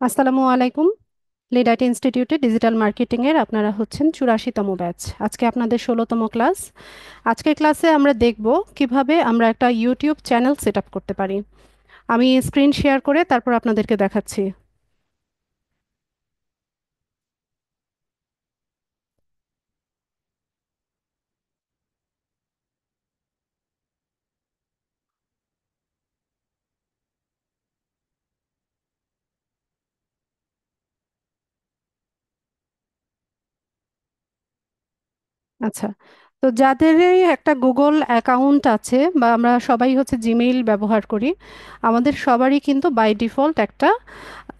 আসসালামু আলাইকুম। Lead IT ইনস্টিটিউটে ডিজিটাল মার্কেটিং এর আপনারা হচ্ছেন 84তম ব্যাচ। আজকে আপনাদের 16তম ক্লাস। আজকের ক্লাসে আমরা দেখব কিভাবে আমরা একটা ইউটিউব চ্যানেল সেট আপ করতে পারি। আমি স্ক্রিন শেয়ার করে তারপর আপনাদেরকে দেখাচ্ছি। আচ্ছা, তো যাদেরই একটা গুগল অ্যাকাউন্ট আছে বা আমরা সবাই হচ্ছে জিমেইল ব্যবহার করি, আমাদের সবারই কিন্তু বাই ডিফল্ট একটা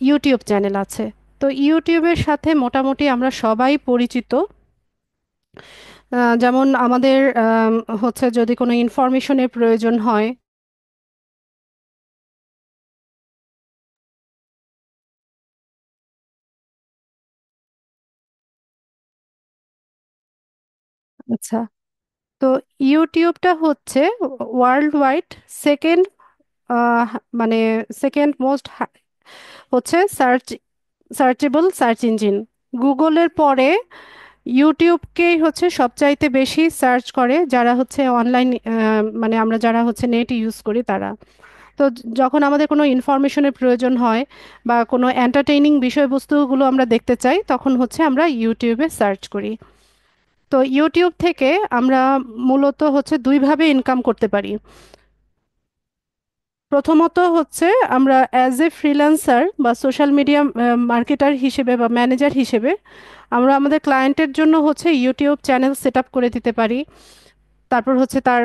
ইউটিউব চ্যানেল আছে। তো ইউটিউবের সাথে মোটামুটি আমরা সবাই পরিচিত। যেমন আমাদের হচ্ছে যদি কোনো ইনফরমেশনের প্রয়োজন হয়। আচ্ছা, তো ইউটিউবটা হচ্ছে ওয়ার্ল্ড ওয়াইড সেকেন্ড, মানে সেকেন্ড মোস্ট হচ্ছে সার্চেবল সার্চ ইঞ্জিন। গুগলের পরে ইউটিউবকেই হচ্ছে সবচাইতে বেশি সার্চ করে যারা হচ্ছে অনলাইন, মানে আমরা যারা হচ্ছে নেট ইউজ করি তারা। তো যখন আমাদের কোনো ইনফরমেশনের প্রয়োজন হয় বা কোনো এন্টারটেইনিং বিষয়বস্তুগুলো আমরা দেখতে চাই, তখন হচ্ছে আমরা ইউটিউবে সার্চ করি। তো ইউটিউব থেকে আমরা মূলত হচ্ছে দুইভাবে ইনকাম করতে পারি। প্রথমত হচ্ছে আমরা অ্যাজ এ ফ্রিল্যান্সার বা সোশ্যাল মিডিয়া মার্কেটার হিসেবে বা ম্যানেজার হিসেবে আমরা আমাদের ক্লায়েন্টের জন্য হচ্ছে ইউটিউব চ্যানেল সেট আপ করে দিতে পারি। তারপর হচ্ছে তার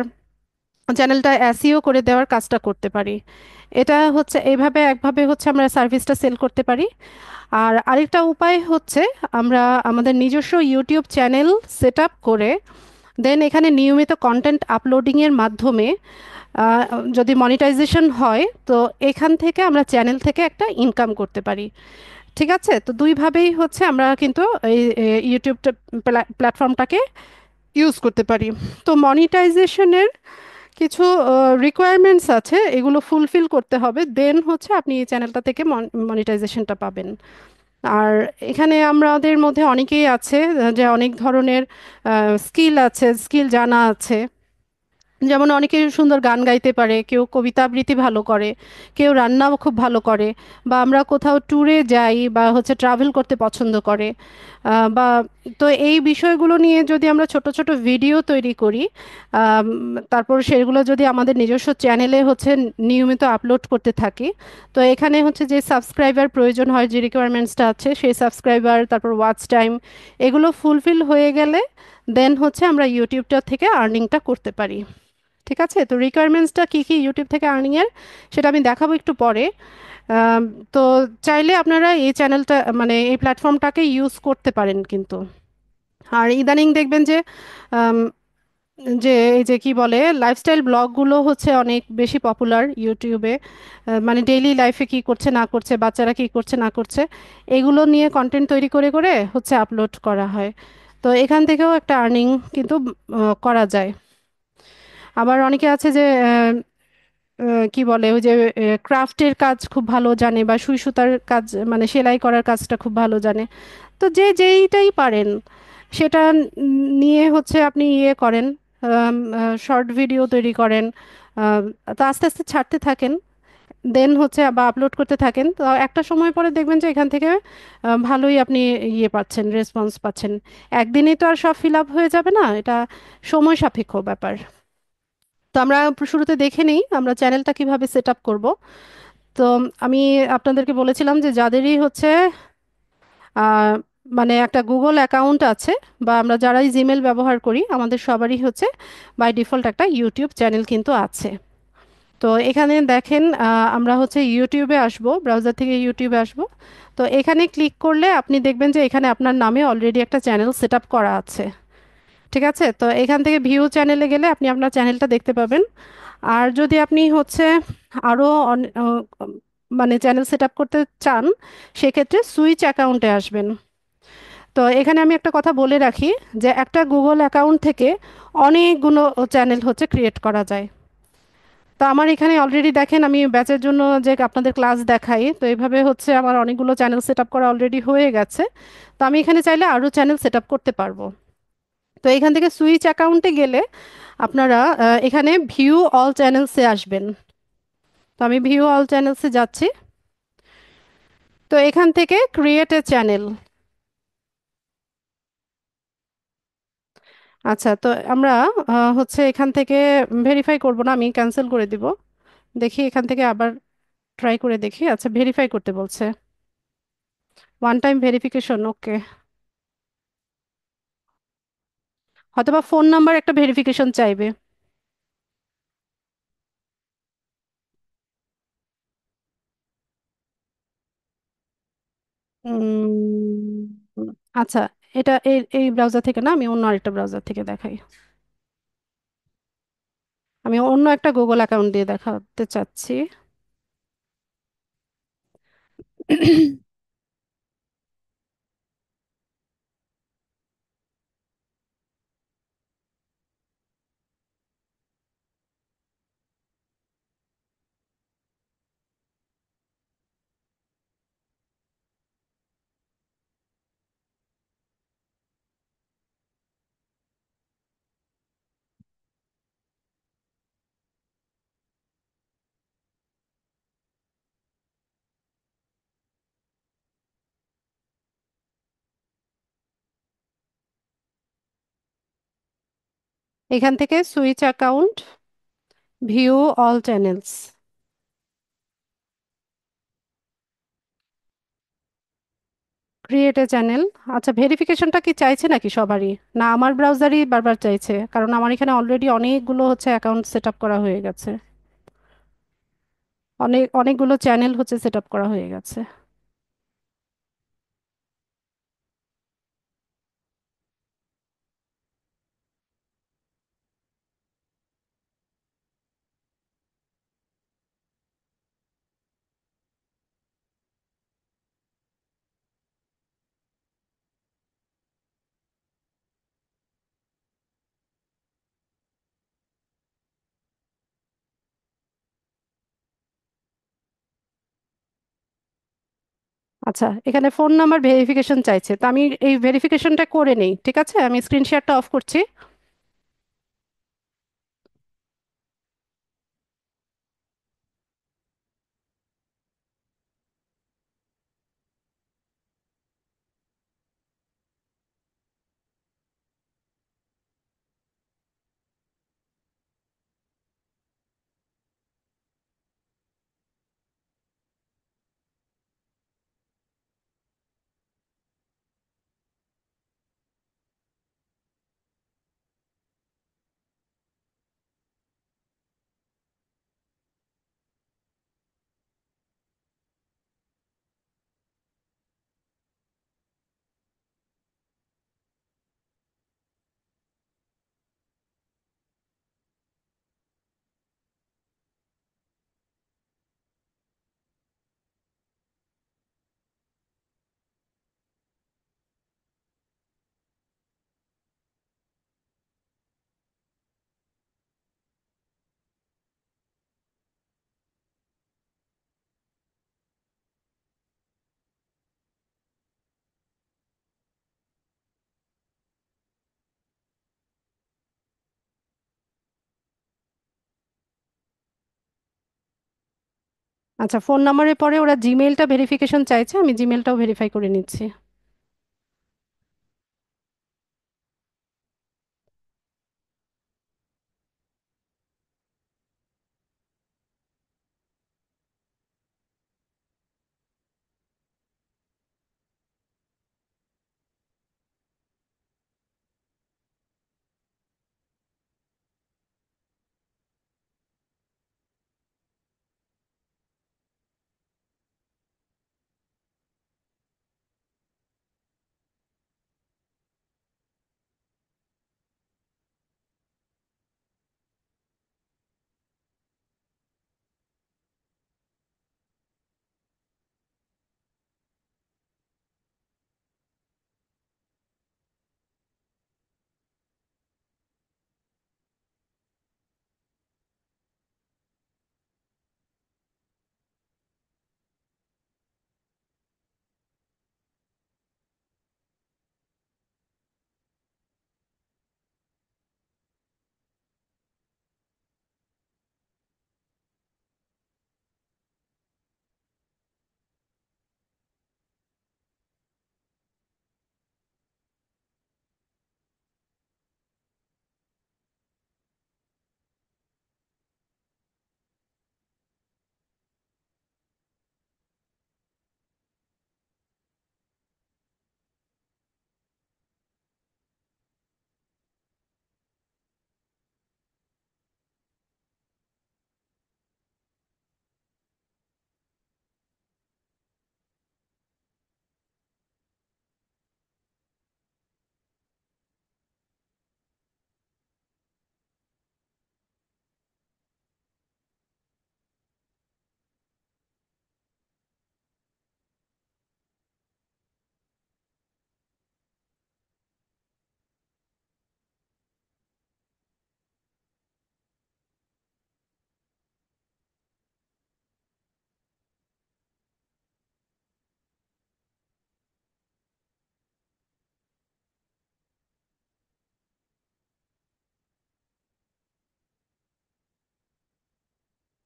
চ্যানেলটা এসইও করে দেওয়ার কাজটা করতে পারি। এটা হচ্ছে এইভাবে একভাবে হচ্ছে আমরা সার্ভিসটা সেল করতে পারি। আর আরেকটা উপায় হচ্ছে আমরা আমাদের নিজস্ব ইউটিউব চ্যানেল সেট আপ করে দেন এখানে নিয়মিত কন্টেন্ট আপলোডিংয়ের মাধ্যমে আহ, যদি মনিটাইজেশন হয়, তো এখান থেকে আমরা চ্যানেল থেকে একটা ইনকাম করতে পারি। ঠিক আছে, তো দুইভাবেই হচ্ছে আমরা কিন্তু এই ইউটিউব প্ল্যাটফর্মটাকে ইউজ করতে পারি। তো মনিটাইজেশনের কিছু রিকোয়ারমেন্টস আছে, এগুলো ফুলফিল করতে হবে, দেন হচ্ছে আপনি এই চ্যানেলটা থেকে মনিটাইজেশনটা পাবেন। আর এখানে আমাদের মধ্যে অনেকেই আছে যে অনেক ধরনের স্কিল আছে, স্কিল জানা আছে। যেমন অনেকে সুন্দর গান গাইতে পারে, কেউ কবিতা আবৃত্তি ভালো করে, কেউ রান্নাও খুব ভালো করে, বা আমরা কোথাও ট্যুরে যাই বা হচ্ছে ট্রাভেল করতে পছন্দ করে, বা তো এই বিষয়গুলো নিয়ে যদি আমরা ছোট ছোট ভিডিও তৈরি করি, আম, তারপর সেগুলো যদি আমাদের নিজস্ব চ্যানেলে হচ্ছে নিয়মিত আপলোড করতে থাকি, তো এখানে হচ্ছে যে সাবস্ক্রাইবার প্রয়োজন হয়, যে রিকোয়ারমেন্টসটা আছে সেই সাবস্ক্রাইবার তারপর ওয়াচ টাইম এগুলো ফুলফিল হয়ে গেলে দেন হচ্ছে আমরা ইউটিউবটা থেকে আর্নিংটা করতে পারি। ঠিক আছে, তো রিকোয়ারমেন্টসটা কী কী ইউটিউব থেকে আর্নিংয়ের সেটা আমি দেখাবো একটু পরে। আম, তো চাইলে আপনারা এই চ্যানেলটা মানে এই প্ল্যাটফর্মটাকে ইউজ করতে পারেন কিন্তু। আর ইদানিং দেখবেন যে আম, যে এই যে কি বলে লাইফস্টাইল ব্লগগুলো হচ্ছে অনেক বেশি পপুলার ইউটিউবে। মানে ডেইলি লাইফে কি করছে না করছে, বাচ্চারা কি করছে না করছে, এগুলো নিয়ে কন্টেন্ট তৈরি করে করে হচ্ছে আপলোড করা হয়। তো এখান থেকেও একটা আর্নিং কিন্তু করা যায়। আবার অনেকে আছে যে কি বলে ওই যে ক্রাফটের কাজ খুব ভালো জানে বা সুই সুতার কাজ মানে সেলাই করার কাজটা খুব ভালো জানে। তো যে যেইটাই পারেন সেটা নিয়ে হচ্ছে আপনি ইয়ে করেন, শর্ট ভিডিও তৈরি করেন, আহ, তো আস্তে আস্তে ছাড়তে থাকেন, দেন হচ্ছে বা আপলোড করতে থাকেন, তো একটা সময় পরে দেখবেন যে এখান থেকে ভালোই আপনি ইয়ে পাচ্ছেন, রেসপন্স পাচ্ছেন। একদিনেই তো আর সব ফিল আপ হয়ে যাবে না, এটা সময় সাপেক্ষ ব্যাপার। তো আমরা শুরুতে দেখে নিই আমরা চ্যানেলটা কিভাবে সেট আপ করব। তো আমি আপনাদেরকে বলেছিলাম যে যাদেরই হচ্ছে আহ, মানে একটা গুগল অ্যাকাউন্ট আছে বা আমরা যারাই জিমেল ব্যবহার করি, আমাদের সবারই হচ্ছে বাই ডিফল্ট একটা ইউটিউব চ্যানেল কিন্তু আছে। তো এখানে দেখেন আমরা হচ্ছে ইউটিউবে আসব, ব্রাউজার থেকে ইউটিউবে আসব। তো এখানে ক্লিক করলে আপনি দেখবেন যে এখানে আপনার নামে অলরেডি একটা চ্যানেল সেট আপ করা আছে। ঠিক আছে, তো এখান থেকে ভিউ চ্যানেলে গেলে আপনি আপনার চ্যানেলটা দেখতে পাবেন। আর যদি আপনি হচ্ছে আরও মানে চ্যানেল সেট আপ করতে চান, সেক্ষেত্রে সুইচ অ্যাকাউন্টে আসবেন। তো এখানে আমি একটা কথা বলে রাখি যে একটা গুগল অ্যাকাউন্ট থেকে অনেকগুলো চ্যানেল হচ্ছে ক্রিয়েট করা যায়। তো আমার এখানে অলরেডি দেখেন আমি ব্যাচের জন্য যে আপনাদের ক্লাস দেখাই, তো এইভাবে হচ্ছে আমার অনেকগুলো চ্যানেল সেট আপ করা অলরেডি হয়ে গেছে। তো আমি এখানে চাইলে আরও চ্যানেল সেট আপ করতে পারবো। তো এখান থেকে সুইচ অ্যাকাউন্টে গেলে আপনারা এখানে ভিউ অল চ্যানেলসে আসবেন। তো আমি ভিউ অল চ্যানেলসে যাচ্ছি। তো এখান থেকে ক্রিয়েট এ চ্যানেল। আচ্ছা, তো আমরা হচ্ছে এখান থেকে ভেরিফাই করব না, আমি ক্যান্সেল করে দিব। দেখি এখান থেকে আবার ট্রাই করে দেখি। আচ্ছা, ভেরিফাই করতে বলছে, ওয়ান টাইম ভেরিফিকেশন, ওকে। হয়তোবা ফোন নাম্বার একটা ভেরিফিকেশন চাইবে। উম, আচ্ছা, এটা এই এই ব্রাউজার থেকে না, আমি অন্য আরেকটা ব্রাউজার থেকে দেখাই। আমি অন্য একটা গুগল অ্যাকাউন্ট দিয়ে দেখাতে চাচ্ছি। এখান থেকে switch account, view all channels, create a channel. আচ্ছা, ভেরিফিকেশনটা কি চাইছে নাকি সবারই, না আমার ব্রাউজারই বারবার চাইছে? কারণ আমার এখানে অলরেডি অনেকগুলো হচ্ছে অ্যাকাউন্ট সেট আপ করা হয়ে গেছে, অনেকগুলো চ্যানেল হচ্ছে সেট আপ করা হয়ে গেছে। আচ্ছা, এখানে ফোন নাম্বার ভেরিফিকেশন চাইছে, তো আমি এই ভেরিফিকেশনটা করে নেই, ঠিক আছে? আমি স্ক্রিন শেয়ারটা অফ করছি। আচ্ছা, ফোন নাম্বারের পরে ওরা জিমেইলটা ভেরিফিকেশন চাইছে, আমি জিমেইলটাও ভেরিফাই করে নিচ্ছি।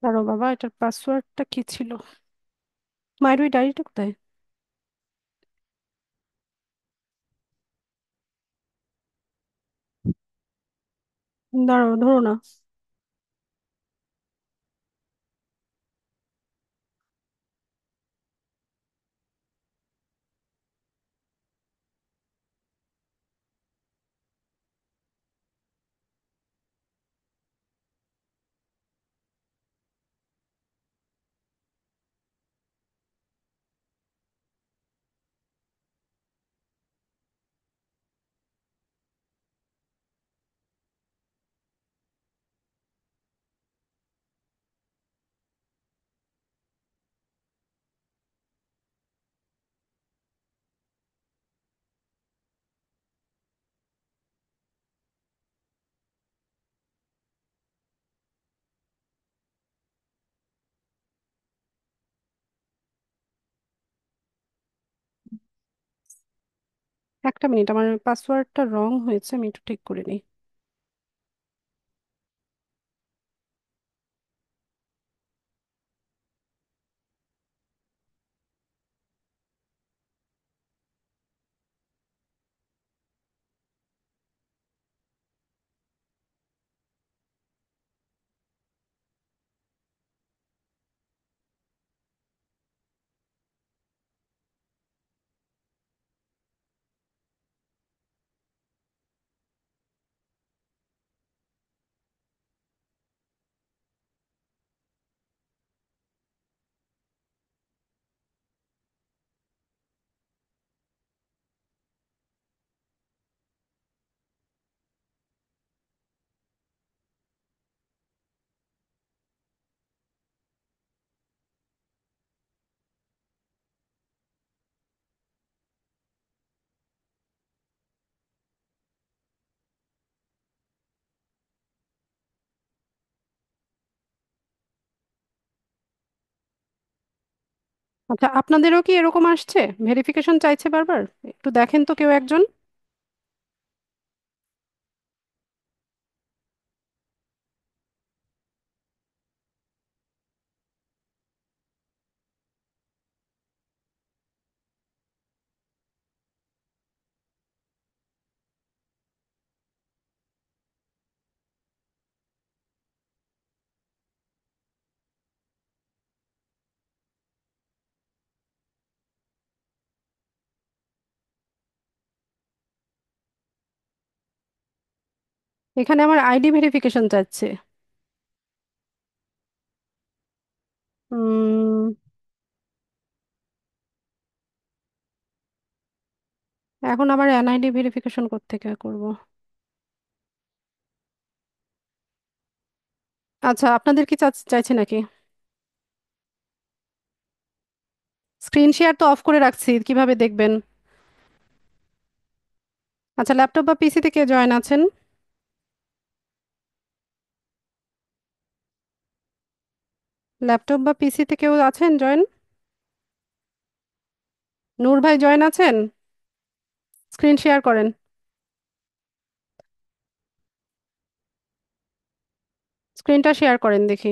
দাঁড়াও বাবা, এটার পাসওয়ার্ডটা কি ছিল? মায়ের ওই ডায়েরিটা কোথায়? দাঁড়াও, ধরো না। একটা মিনিট, আমার পাসওয়ার্ডটা রং হয়েছে, আমি একটু ঠিক করে নিই। আচ্ছা, আপনাদেরও কি এরকম আসছে? ভেরিফিকেশন চাইছে বারবার? একটু দেখেন তো কেউ একজন। এখানে আমার আইডি ভেরিফিকেশন চাচ্ছে। উম, এখন আবার এনআইডি ভেরিফিকেশন কোত্থেকে করব? আচ্ছা, আপনাদের কি চাইছে নাকি? স্ক্রিন শেয়ার তো অফ করে রাখছি, কিভাবে দেখবেন? আচ্ছা, ল্যাপটপ বা পিসিতে কে জয়েন আছেন? ল্যাপটপ বা পিসিতে কেউ আছেন জয়েন? নূর ভাই জয়েন আছেন? স্ক্রিন শেয়ার করেন। স্ক্রিনটা শেয়ার করেন দেখি।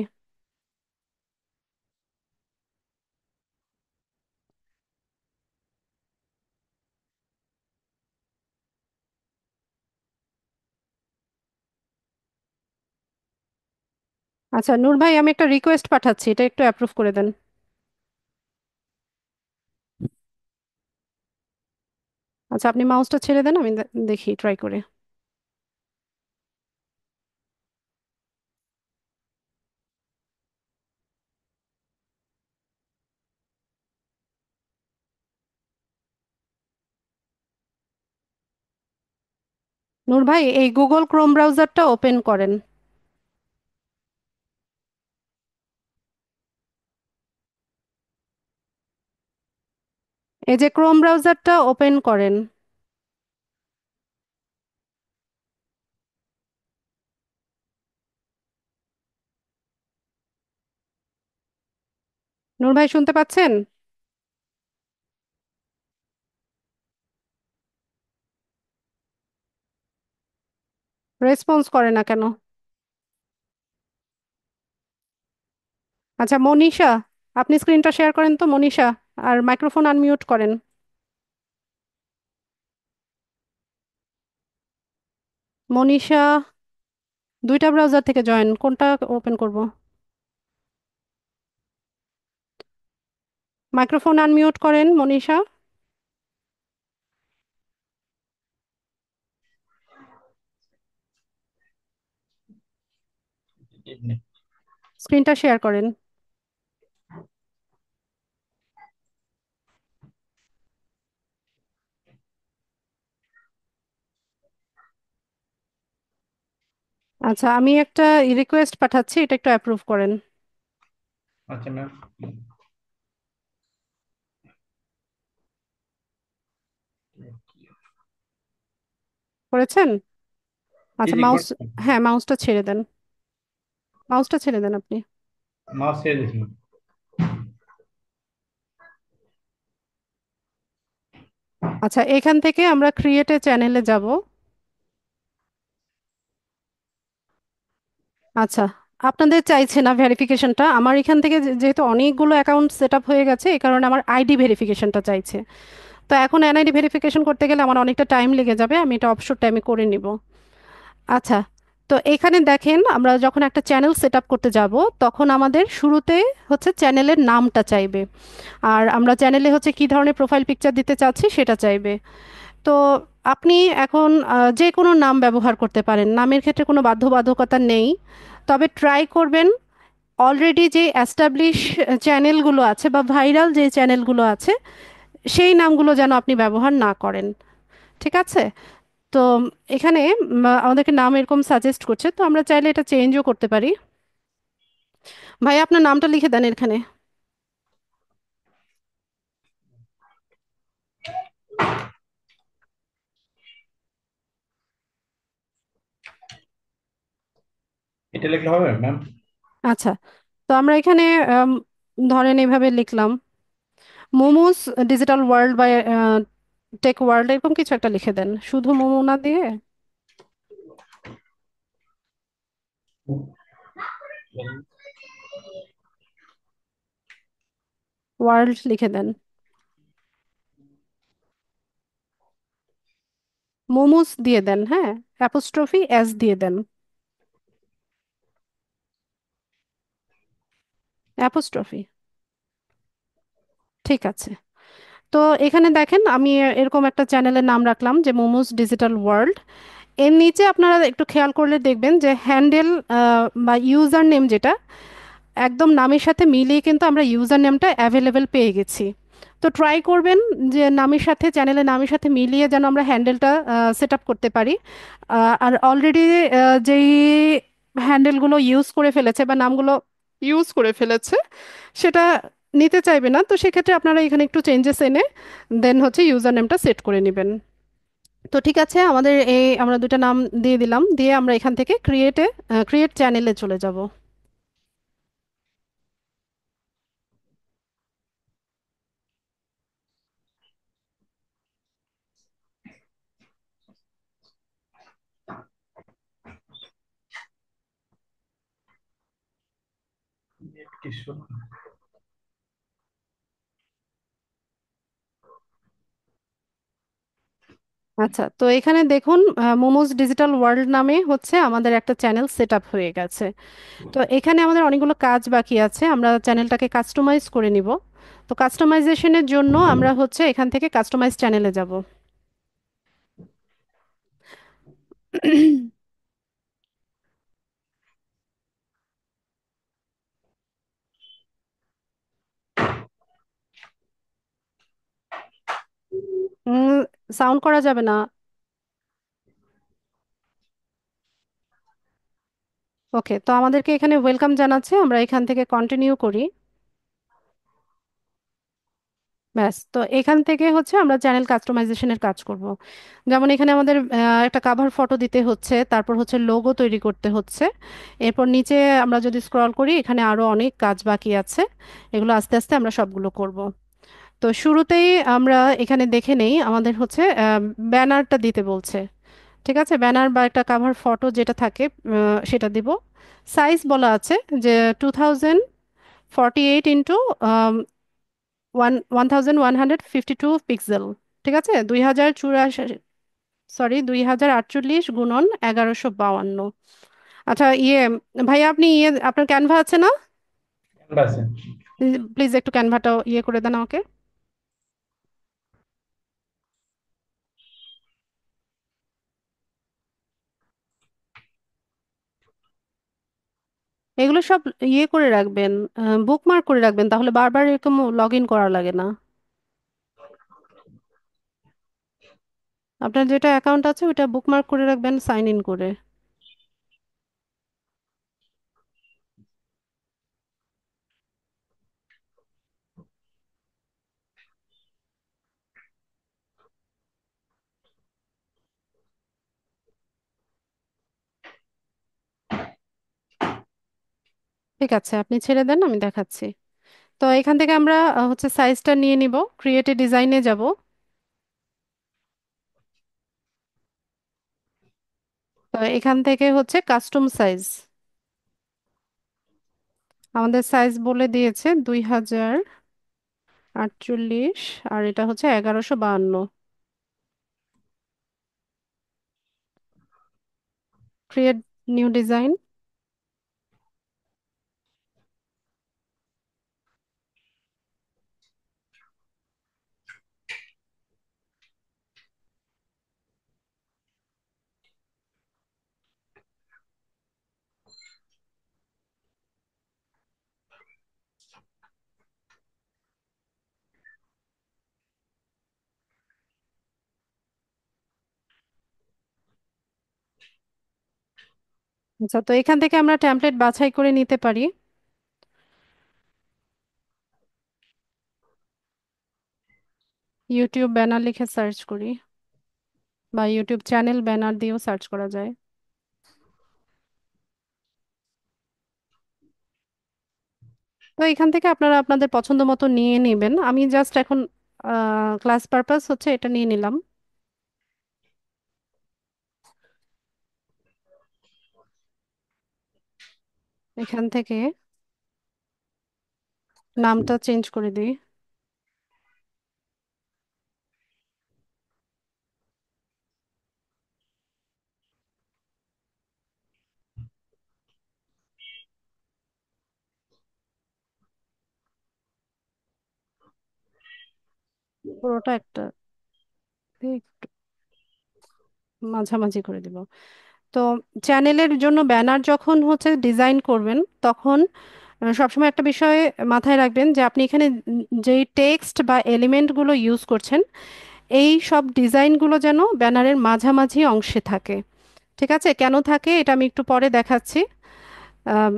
আচ্ছা নূর ভাই, আমি একটা রিকোয়েস্ট পাঠাচ্ছি, এটা একটু অ্যাপ্রুভ করে দেন। আচ্ছা, আপনি মাউসটা ছেড়ে দেন, আমি দেখি ট্রাই করে। নূর ভাই, এই গুগল ক্রোম ব্রাউজারটা ওপেন করেন। এই যে ক্রোম ব্রাউজারটা ওপেন করেন। নূর ভাই শুনতে পাচ্ছেন? রেসপন্স করে না কেন? আচ্ছা মনীষা, আপনি স্ক্রিনটা শেয়ার করেন তো মনীষা, আর মাইক্রোফোন আনমিউট করেন। মনীষা, দুইটা ব্রাউজার থেকে জয়েন, কোনটা ওপেন করব? মাইক্রোফোন আনমিউট করেন মনীষা। স্ক্রিনটা শেয়ার করেন। আচ্ছা, আমি একটা রিকোয়েস্ট পাঠাচ্ছি, এটা একটু অ্যাপ্রুভ করেন। আচ্ছা ম্যাম। করেছেন? জি আচ্ছা জি মাউস, করছি। হ্যাঁ মাউসটা ছেড়ে দেন, মাউসটা ছেড়ে দেন আপনি। মাউস ছেড়ে দিয়েছি। আচ্ছা, এখান থেকে আমরা ক্রিয়েট এ চ্যানেলে যাব। আচ্ছা, আপনাদের চাইছে না ভেরিফিকেশনটা, আমার এখান থেকে যেহেতু অনেকগুলো অ্যাকাউন্ট সেট আপ হয়ে গেছে, এই কারণে আমার আইডি ভেরিফিকেশনটা চাইছে। তো এখন এনআইডি ভেরিফিকেশন করতে গেলে আমার অনেকটা টাইম লেগে যাবে, আমি এটা অবসর টাইমে করে নিব। আচ্ছা, তো এখানে দেখেন আমরা যখন একটা চ্যানেল সেট আপ করতে যাব, তখন আমাদের শুরুতে হচ্ছে চ্যানেলের নামটা চাইবে, আর আমরা চ্যানেলে হচ্ছে কী ধরনের প্রোফাইল পিকচার দিতে চাচ্ছি সেটা চাইবে। তো আপনি এখন যে কোনো নাম ব্যবহার করতে পারেন, নামের ক্ষেত্রে কোনো বাধ্যবাধকতা নেই। তবে ট্রাই করবেন অলরেডি যে অ্যাস্টাবলিশ চ্যানেলগুলো আছে বা ভাইরাল যে চ্যানেলগুলো আছে সেই নামগুলো যেন আপনি ব্যবহার না করেন। ঠিক আছে? তো এখানে আমাদেরকে নাম এরকম সাজেস্ট করছে, তো আমরা চাইলে এটা চেঞ্জও করতে পারি। ভাই আপনার নামটা লিখে দেন এখানে। এটা লিখলে হবে ম্যাম? আচ্ছা, তো আমরা এখানে আম, ধরেন এইভাবে লিখলাম মোমোস ডিজিটাল ওয়ার্ল্ড বা টেক ওয়ার্ল্ড, এরকম কিছু একটা লিখে দেন, শুধু মোমো না দিয়ে ওয়ার্ল্ড লিখে দেন। মোমোস দিয়ে দেন, হ্যাঁ, অ্যাপোস্ট্রফি এস দিয়ে দেন, অ্যাপোস্ট্রফি। ঠিক আছে, তো এখানে দেখেন আমি এরকম একটা চ্যানেলের নাম রাখলাম যে মোমোস ডিজিটাল ওয়ার্ল্ড। এর নিচে আপনারা একটু খেয়াল করলে দেখবেন যে হ্যান্ডেল বা ইউজার নেম যেটা একদম নামের সাথে মিলিয়ে কিন্তু আমরা ইউজার নেমটা অ্যাভেলেবেল পেয়ে গেছি। তো ট্রাই করবেন যে নামের সাথে, চ্যানেলের নামের সাথে মিলিয়ে যেন আমরা হ্যান্ডেলটা সেট আপ করতে পারি। আর অলরেডি যেই হ্যান্ডেলগুলো ইউজ করে ফেলেছে বা নামগুলো ইউজ করে ফেলেছে সেটা নিতে চাইবে না, তো সেক্ষেত্রে আপনারা এখানে একটু চেঞ্জেস এনে দেন হচ্ছে ইউজার নেমটা সেট করে নেবেন। তো ঠিক আছে, আমাদের এই আমরা দুটো নাম দিয়ে দিলাম, দিয়ে আমরা এখান থেকে ক্রিয়েট চ্যানেলে চলে যাব। কিছু আচ্ছা, তো এখানে দেখুন মোমোজ ডিজিটাল ওয়ার্ল্ড নামে হচ্ছে আমাদের একটা চ্যানেল সেট আপ হয়ে গেছে। তো এখানে আমাদের অনেকগুলো কাজ বাকি আছে, আমরা চ্যানেলটাকে কাস্টমাইজ করে নিব। তো কাস্টমাইজেশনের জন্য আমরা হচ্ছে এখান থেকে কাস্টমাইজ চ্যানেলে যাব। সাউন্ড করা যাবে না। ওকে, তো আমাদেরকে এখানে ওয়েলকাম জানাচ্ছে, আমরা এখান থেকে কন্টিনিউ করি। ব্যাস, তো এখান থেকে হচ্ছে আমরা চ্যানেল কাস্টমাইজেশনের কাজ করব। যেমন এখানে আমাদের একটা কাভার ফটো দিতে হচ্ছে, তারপর হচ্ছে লোগো তৈরি করতে হচ্ছে। এরপর নিচে আমরা যদি স্ক্রল করি এখানে আরো অনেক কাজ বাকি আছে, এগুলো আস্তে আস্তে আমরা সবগুলো করব। তো শুরুতেই আমরা এখানে দেখে নেই, আমাদের হচ্ছে ব্যানারটা দিতে বলছে। ঠিক আছে, ব্যানার বা একটা কাভার ফটো যেটা থাকে সেটা দিব। সাইজ বলা আছে যে 2000 48 ইন্টু 1152 পিক্সেল। ঠিক আছে, 2084, সরি, 2048 × 1152। আচ্ছা, ভাইয়া, আপনি আপনার ক্যানভা আছে না? ক্যানভাসে। প্লিজ একটু ক্যানভাটা করে দেন আমাকে। এগুলো সব করে রাখবেন, বুকমার্ক করে রাখবেন, তাহলে বারবার এরকম লগ ইন করা লাগে না। আপনার যেটা অ্যাকাউন্ট আছে ওটা বুকমার্ক করে রাখবেন সাইন ইন করে। ঠিক আছে, আপনি ছেড়ে দেন, আমি দেখাচ্ছি। তো এখান থেকে আমরা হচ্ছে সাইজটা নিয়ে নিব, ক্রিয়েট এ ডিজাইনে যাব। তো এখান থেকে হচ্ছে কাস্টম সাইজ, আমাদের সাইজ বলে দিয়েছে 2048, আর এটা হচ্ছে 1152। Create new design. আচ্ছা, তো এখান থেকে আমরা টেমপ্লেট বাছাই করে নিতে পারি। ইউটিউব ব্যানার লিখে সার্চ করি, বা ইউটিউব চ্যানেল ব্যানার দিয়েও সার্চ করা যায়। তো এখান থেকে আপনারা আপনাদের পছন্দ মতো নিয়ে নেবেন, আমি জাস্ট এখন ক্লাস পারপাস হচ্ছে এটা নিয়ে নিলাম। এখান থেকে নামটা চেঞ্জ করে দিই। পুরোটা একটা একটু মাঝামাঝি করে দিব। তো চ্যানেলের জন্য ব্যানার যখন হচ্ছে ডিজাইন করবেন, তখন সবসময় একটা বিষয় মাথায় রাখবেন যে আপনি এখানে যেই টেক্সট বা এলিমেন্টগুলো ইউজ করছেন, এই সব ডিজাইনগুলো যেন ব্যানারের মাঝামাঝি অংশে থাকে। ঠিক আছে, কেন থাকে এটা আমি একটু পরে দেখাচ্ছি। আম,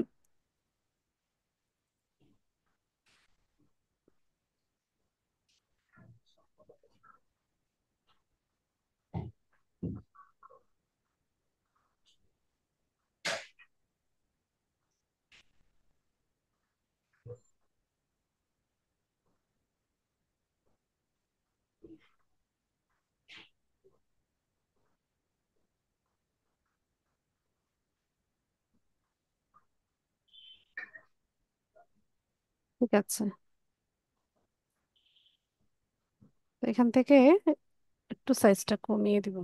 ঠিক আছে, তো এখান থেকে একটু সাইজটা কমিয়ে দিব,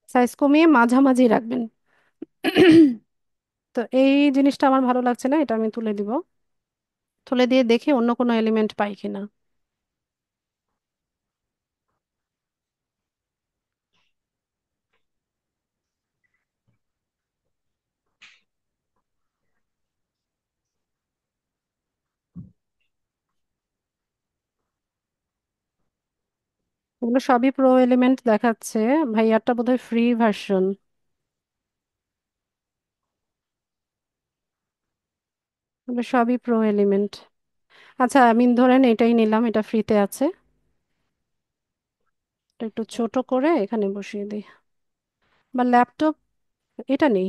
সাইজ কমিয়ে মাঝামাঝি রাখবেন। তো এই জিনিসটা আমার ভালো লাগছে না, এটা আমি তুলে দিব। তুলে দিয়ে দেখি অন্য কোনো এলিমেন্ট পাই কিনা। এগুলো সবই প্রো এলিমেন্ট দেখাচ্ছে, ভাইয়ারটা বোধহয় ফ্রি ভার্সন। এগুলো সবই প্রো এলিমেন্ট। আচ্ছা, আমি ধরেন এটাই নিলাম, এটা ফ্রিতে আছে। এটা একটু ছোট করে এখানে বসিয়ে দিই, বা ল্যাপটপ, এটা নেই,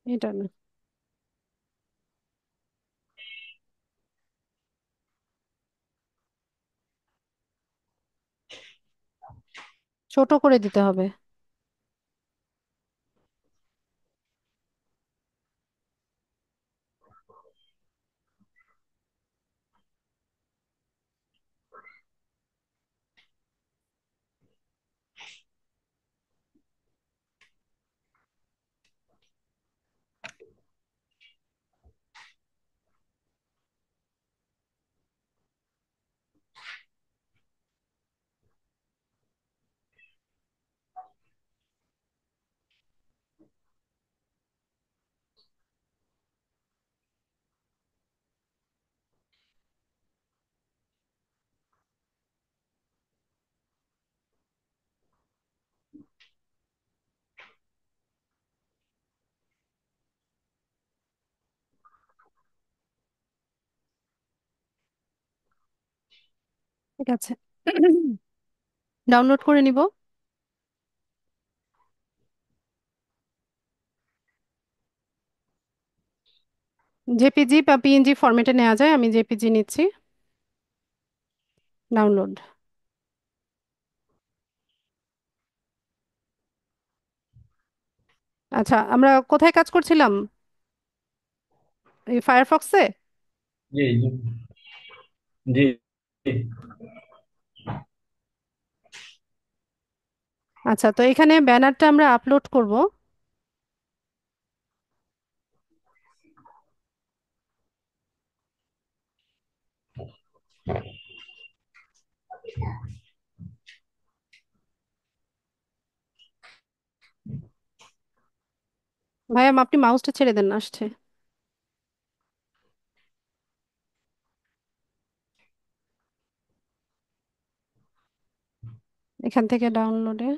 এটা না। ছোট করে দিতে হবে। ঠিক আছে। ডাউনলোড করে নিব। জেপিজি বা পিএনজি ফরম্যাটে নেওয়া যায়, আমি জেপিজি নিচ্ছি। ডাউনলোড। আচ্ছা, আমরা কোথায় কাজ করছিলাম? এই ফায়ারফক্সে। জি জি জি জি। আচ্ছা, তো এখানে ব্যানারটা আমরা আপলোড করব। ভাইয়া আপনি মাউসটা ছেড়ে দেন, আসছে। এখান থেকে ডাউনলোডে।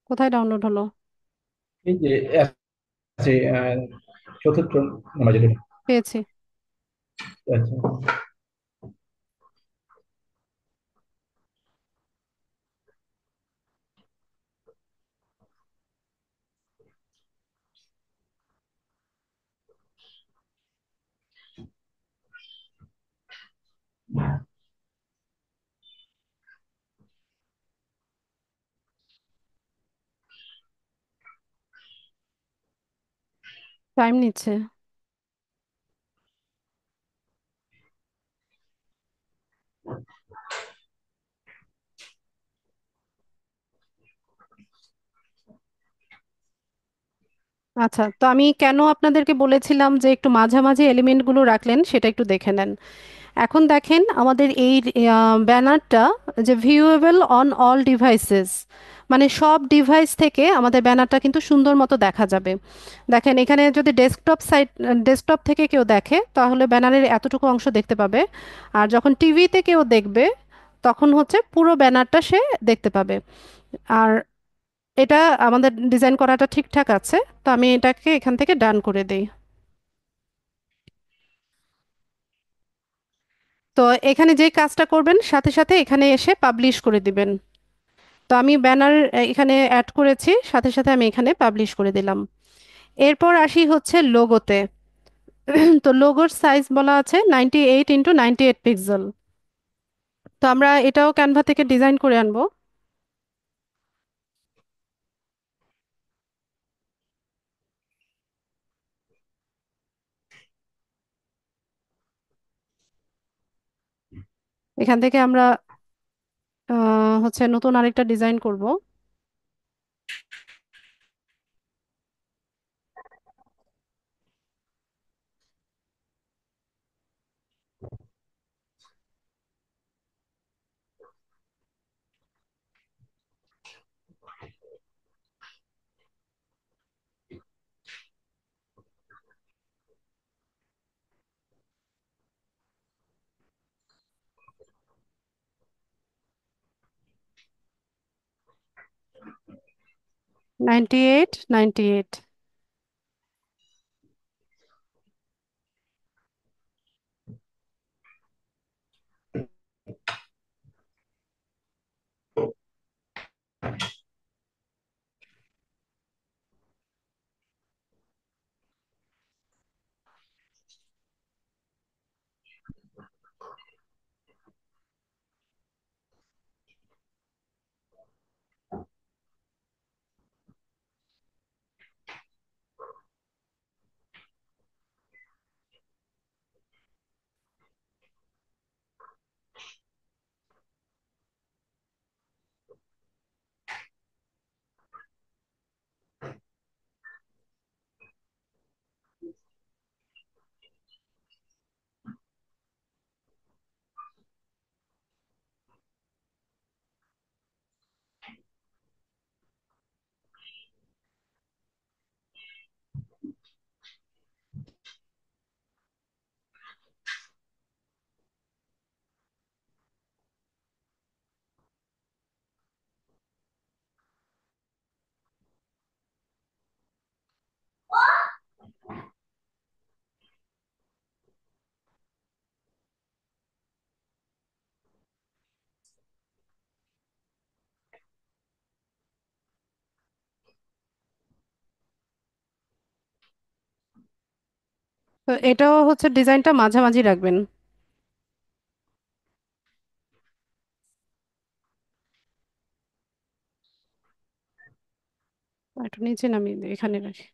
কোথায় ডাউনলোড হলো? এই যে আছে, চতুর্থ নাম্বার যেটা। পেয়েছি। আচ্ছা, টাইম নিচ্ছে। আচ্ছা, তো আমি কেন আপনাদেরকে বলেছিলাম যে একটু মাঝামাঝি এলিমেন্টগুলো রাখলেন সেটা একটু দেখে নেন। এখন দেখেন আমাদের এই ব্যানারটা যে ভিউয়েবল অন অল ডিভাইসেস, মানে সব ডিভাইস থেকে আমাদের ব্যানারটা কিন্তু সুন্দর মতো দেখা যাবে। দেখেন এখানে যদি ডেস্কটপ থেকে কেউ দেখে তাহলে ব্যানারের এতটুকু অংশ দেখতে পাবে। আর যখন টিভিতে কেউ দেখবে তখন হচ্ছে পুরো ব্যানারটা সে দেখতে পাবে। আর এটা আমাদের ডিজাইন করাটা ঠিকঠাক আছে। তো আমি এটাকে এখান থেকে ডান করে দেই। তো এখানে যেই কাজটা করবেন সাথে সাথে এখানে এসে পাবলিশ করে দিবেন। তো আমি ব্যানার এখানে অ্যাড করেছি, সাথে সাথে আমি এখানে পাবলিশ করে দিলাম। এরপর আসি হচ্ছে লোগোতে। তো লোগোর সাইজ বলা আছে 98x98 পিক্সেল। তো আমরা এটাও ক্যানভা থেকে ডিজাইন করে আনবো। এখান থেকে আমরা হচ্ছে নতুন আরেকটা ডিজাইন করব। 98x98। তো এটাও হচ্ছে ডিজাইনটা মাঝামাঝি রাখবেন, একটু নিচে নামিয়ে দিই, এখানে রাখি।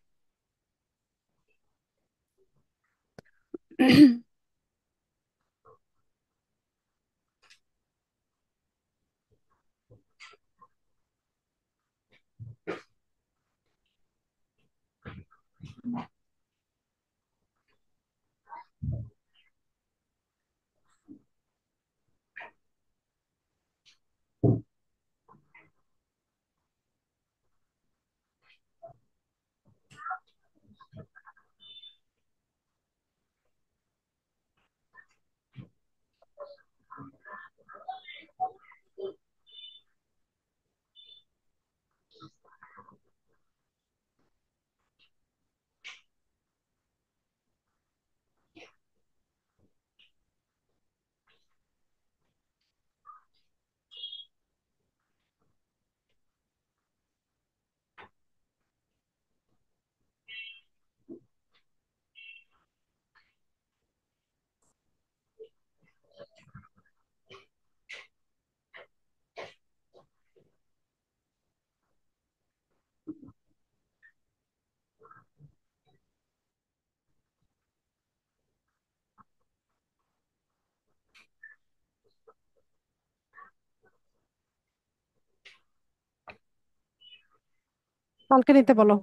কালকে নিতে বলো।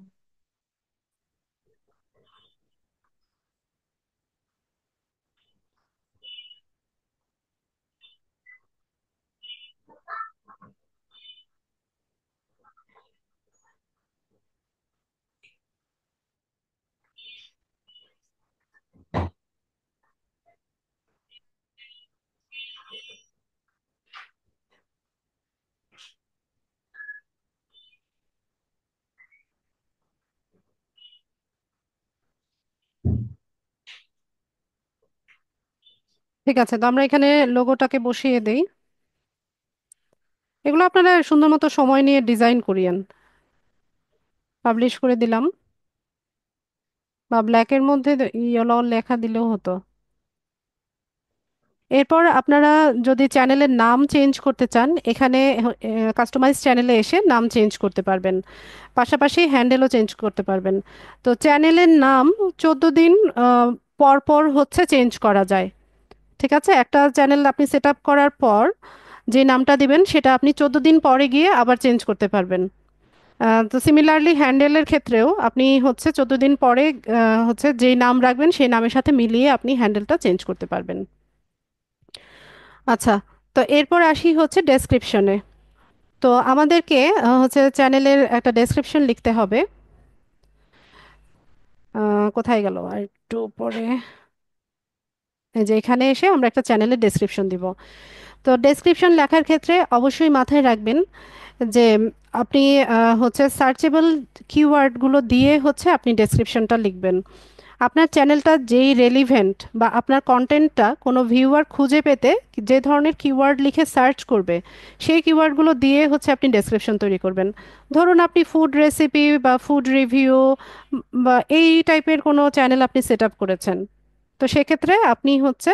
ঠিক আছে, তো আমরা এখানে লোগোটাকে বসিয়ে দেই। এগুলো আপনারা সুন্দর মতো সময় নিয়ে ডিজাইন করিয়েন। পাবলিশ করে দিলাম, বা ব্ল্যাকের মধ্যে ইয়েলো লেখা দিলেও হতো। এরপর আপনারা যদি চ্যানেলের নাম চেঞ্জ করতে চান, এখানে কাস্টমাইজ চ্যানেলে এসে নাম চেঞ্জ করতে পারবেন, পাশাপাশি হ্যান্ডেলও চেঞ্জ করতে পারবেন। তো চ্যানেলের নাম 14 দিন পর পর হচ্ছে চেঞ্জ করা যায়। ঠিক আছে, একটা চ্যানেল আপনি সেট আপ করার পর যে নামটা দিবেন সেটা আপনি 14 দিন পরে গিয়ে আবার চেঞ্জ করতে পারবেন। তো সিমিলারলি হ্যান্ডেলের ক্ষেত্রেও আপনি হচ্ছে 14 দিন পরে হচ্ছে যেই নাম রাখবেন সেই নামের সাথে মিলিয়ে আপনি হ্যান্ডেলটা চেঞ্জ করতে পারবেন। আচ্ছা, তো এরপর আসি হচ্ছে ডেসক্রিপশনে। তো আমাদেরকে হচ্ছে চ্যানেলের একটা ডেসক্রিপশন লিখতে হবে। কোথায় গেল আর একটু পরে, এই যে এখানে এসে আমরা একটা চ্যানেলের ডেসক্রিপশন দিব। তো ডেসক্রিপশন লেখার ক্ষেত্রে অবশ্যই মাথায় রাখবেন যে আপনি হচ্ছে সার্চেবল কিওয়ার্ডগুলো দিয়ে হচ্ছে আপনি ডেসক্রিপশনটা লিখবেন। আপনার চ্যানেলটা যেই রেলিভেন্ট বা আপনার কন্টেন্টটা কোনো ভিউয়ার খুঁজে পেতে যে ধরনের কিওয়ার্ড লিখে সার্চ করবে, সেই কিওয়ার্ডগুলো দিয়ে হচ্ছে আপনি ডেসক্রিপশন তৈরি করবেন। ধরুন আপনি ফুড রেসিপি বা ফুড রিভিউ বা এই টাইপের কোনো চ্যানেল আপনি সেট আপ করেছেন, তো সেক্ষেত্রে আপনি হচ্ছে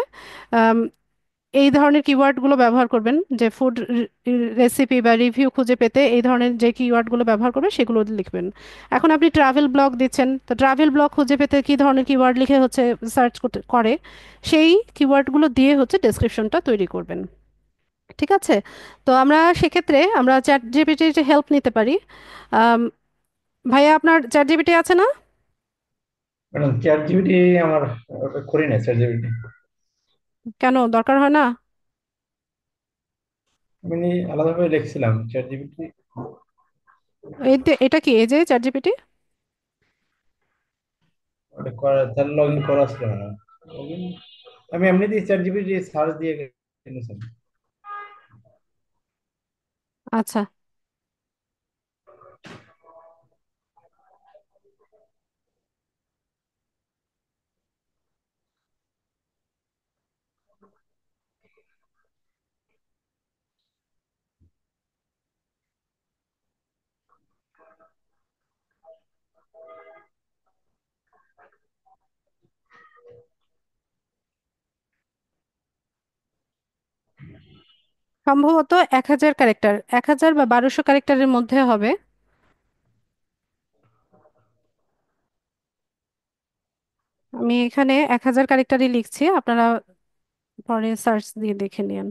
আম, এই ধরনের কিওয়ার্ডগুলো ব্যবহার করবেন, যে ফুড রেসিপি বা রিভিউ খুঁজে পেতে এই ধরনের যে কিওয়ার্ডগুলো ব্যবহার করবেন সেগুলো লিখবেন। এখন আপনি ট্রাভেল ব্লগ দিচ্ছেন, তো ট্রাভেল ব্লগ খুঁজে পেতে কী ধরনের কিওয়ার্ড লিখে হচ্ছে সার্চ করতে করে, সেই কিওয়ার্ডগুলো দিয়ে হচ্ছে ডেসক্রিপশনটা তৈরি করবেন। ঠিক আছে, তো আমরা সেক্ষেত্রে আমরা চ্যাট জিপিটির হেল্প নিতে পারি। আম, ভাইয়া আপনার চ্যাট জিপিটি আছে না? ম্যাডাম চ্যাট জিপিটি আমার ওটা করি না চ্যাট জিপিটি। কেন দরকার হয় না? আমি আলাদাভাবে লিখছিলাম চ্যাট জিপিটি। এটা কি এই যে চ্যাট জিপিটি? ওটা করা তাহলে লগ ইন করা ছিল না। লগ ইন আমি এমনিতেই চ্যাট জিপিটি সার্চ দিয়ে কিনেছিলাম। আচ্ছা, সম্ভবত 1000 ক্যারেক্টার, 1000 বা 1200 ক্যারেক্টারের মধ্যে হবে। আমি এখানে 1000 ক্যারেক্টারই লিখছি, আপনারা পরে সার্চ দিয়ে দেখে নিন।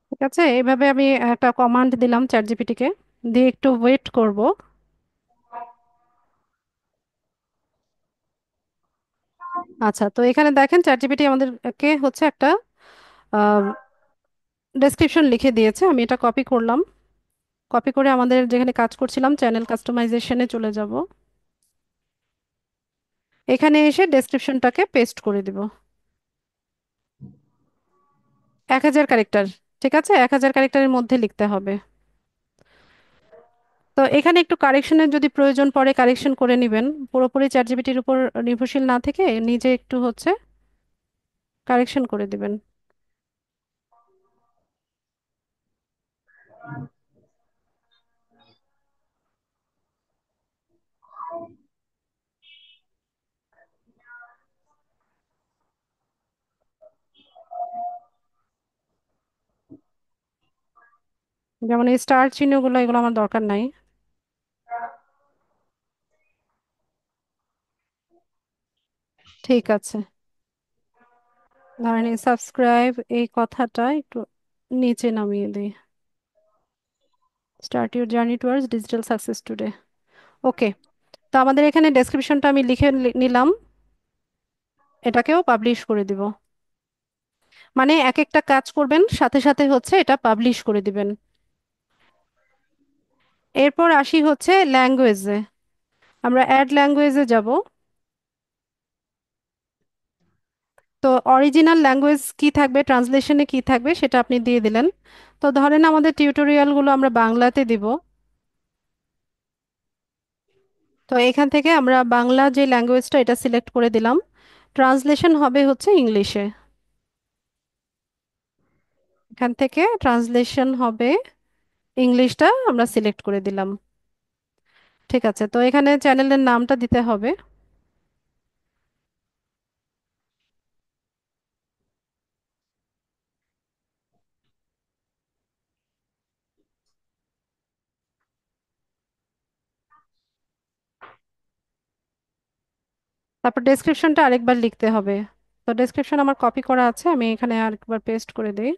ঠিক আছে, এইভাবে আমি একটা কমান্ড দিলাম চ্যাট জিপিটিকে, দিয়ে একটু ওয়েট করব। আচ্ছা, তো এখানে দেখেন চ্যাট জিপিটি আমাদেরকে হচ্ছে একটা ডেসক্রিপশন লিখে দিয়েছে। আমি এটা কপি করলাম, কপি করে আমাদের যেখানে কাজ করছিলাম চ্যানেল কাস্টমাইজেশনে চলে যাব। এখানে এসে ডেসক্রিপশনটাকে পেস্ট করে দিব। 1000 ক্যারেক্টার, ঠিক আছে, 1000 ক্যারেক্টারের মধ্যে লিখতে হবে। তো এখানে একটু কারেকশনের যদি প্রয়োজন পড়ে কারেকশন করে নেবেন, পুরোপুরি চ্যাট জিপিটির উপর নির্ভরশীল না থেকে নিজে একটু হচ্ছে কারেকশন করে দিবেন। যেমন এই স্টার চিহ্নগুলো, এগুলো আমার দরকার নাই। ঠিক আছে, ধরেন সাবস্ক্রাইব এই কথাটা একটু নিচে নামিয়ে দিই। Start your journey towards digital success today. Okay, তো আমাদের এখানে ডেসক্রিপশনটা আমি লিখে নিলাম, এটাকেও পাবলিশ করে দিব। মানে এক একটা কাজ করবেন সাথে সাথে হচ্ছে এটা পাবলিশ করে দিবেন। এরপর আসি হচ্ছে ল্যাঙ্গুয়েজে। আমরা অ্যাড ল্যাঙ্গুয়েজে যাব। তো অরিজিনাল ল্যাঙ্গুয়েজ কি থাকবে, ট্রান্সলেশনে কি থাকবে সেটা আপনি দিয়ে দিলেন। তো ধরেন আমাদের টিউটোরিয়ালগুলো আমরা বাংলাতে দিব। তো এখান থেকে আমরা বাংলা যে ল্যাঙ্গুয়েজটা এটা সিলেক্ট করে দিলাম। ট্রান্সলেশন হবে হচ্ছে ইংলিশে। এখান থেকে ট্রান্সলেশন হবে ইংলিশটা আমরা সিলেক্ট করে দিলাম। ঠিক আছে, তো এখানে চ্যানেলের নামটা দিতে হবে। তারপর ডেসক্রিপশনটা আরেকবার লিখতে হবে। তো ডেসক্রিপশন আমার কপি করা আছে, আমি এখানে আরেকবার পেস্ট করে দিই।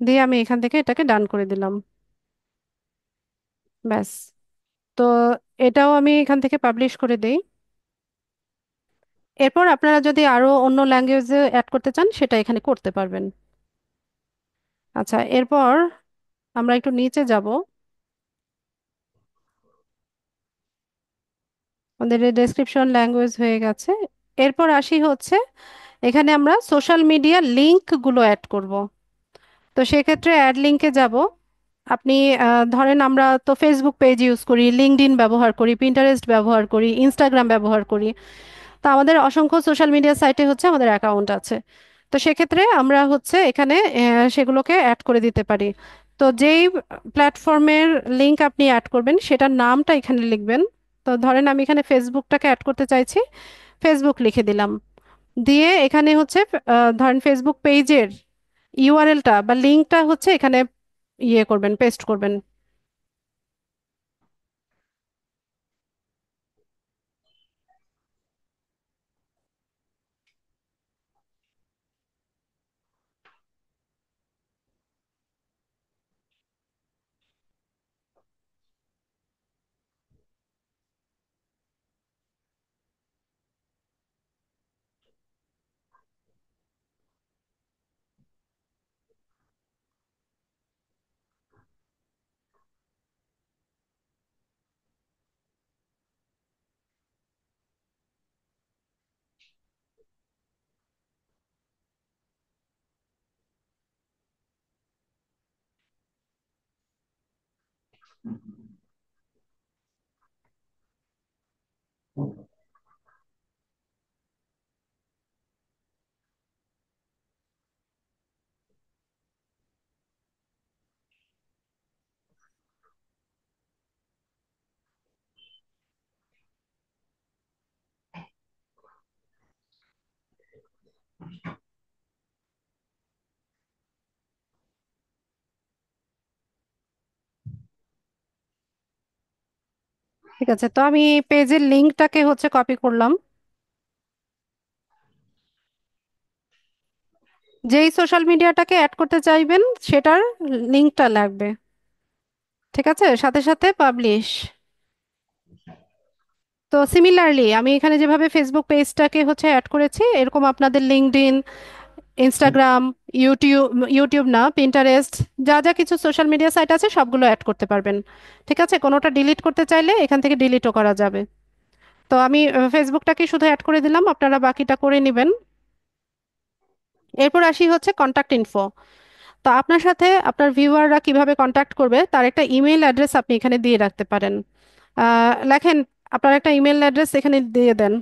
দিয়ে আমি এখান থেকে এটাকে ডান করে দিলাম। ব্যাস। তো এটাও আমি এখান থেকে পাবলিশ করে দেই। এরপর আপনারা যদি আরো অন্য ল্যাঙ্গুয়েজে অ্যাড করতে চান সেটা এখানে করতে পারবেন। আচ্ছা, এরপর আমরা একটু নিচে যাব। আমাদের ডেসক্রিপশন ল্যাঙ্গুয়েজ হয়ে গেছে। এরপর আসি হচ্ছে এখানে আমরা সোশ্যাল মিডিয়া লিংকগুলো অ্যাড করব। তো সেক্ষেত্রে অ্যাড লিংকে যাব। আপনি ধরেন আমরা তো ফেসবুক পেজ ইউজ করি, লিঙ্কডইন ব্যবহার করি, পিন্টারেস্ট ব্যবহার করি, ইনস্টাগ্রাম ব্যবহার করি। তো আমাদের অসংখ্য সোশ্যাল মিডিয়া সাইটে হচ্ছে আমাদের অ্যাকাউন্ট আছে। তো সেক্ষেত্রে আমরা হচ্ছে এখানে সেগুলোকে অ্যাড করে দিতে পারি। তো যেই প্ল্যাটফর্মের লিংক আপনি অ্যাড করবেন সেটার নামটা এখানে লিখবেন। তো ধরেন আমি এখানে ফেসবুকটাকে অ্যাড করতে চাইছি, ফেসবুক লিখে দিলাম। দিয়ে এখানে হচ্ছে ধরেন ফেসবুক পেজের ইউআরএলটা বা লিংকটা হচ্ছে এখানে ইয়ে করবেন, পেস্ট করবেন। ঠিক আছে, তো আমি পেজের লিঙ্কটাকে হচ্ছে কপি করলাম। যেই সোশ্যাল মিডিয়াটাকে অ্যাড করতে চাইবেন সেটার লিঙ্কটা লাগবে। ঠিক আছে, সাথে সাথে পাবলিশ। তো সিমিলারলি আমি এখানে যেভাবে ফেসবুক পেজটাকে হচ্ছে অ্যাড করেছি, এরকম আপনাদের লিঙ্কডইন, ইনস্টাগ্রাম, ইউটিউব, ইউটিউব না, পিন্টারেস্ট, যা যা কিছু সোশ্যাল মিডিয়া সাইট আছে সবগুলো অ্যাড করতে পারবেন। ঠিক আছে, কোনোটা ডিলিট করতে চাইলে এখান থেকে ডিলিটও করা যাবে। তো আমি ফেসবুকটাকে শুধু অ্যাড করে দিলাম, আপনারা বাকিটা করে নেবেন। এরপর আসি হচ্ছে কন্ট্যাক্ট ইনফো। তো আপনার সাথে আপনার ভিউয়াররা কিভাবে কন্ট্যাক্ট করবে তার একটা ইমেল অ্যাড্রেস আপনি এখানে দিয়ে রাখতে পারেন। লেখেন, আপনার একটা ইমেল অ্যাড্রেস এখানে দিয়ে দেন।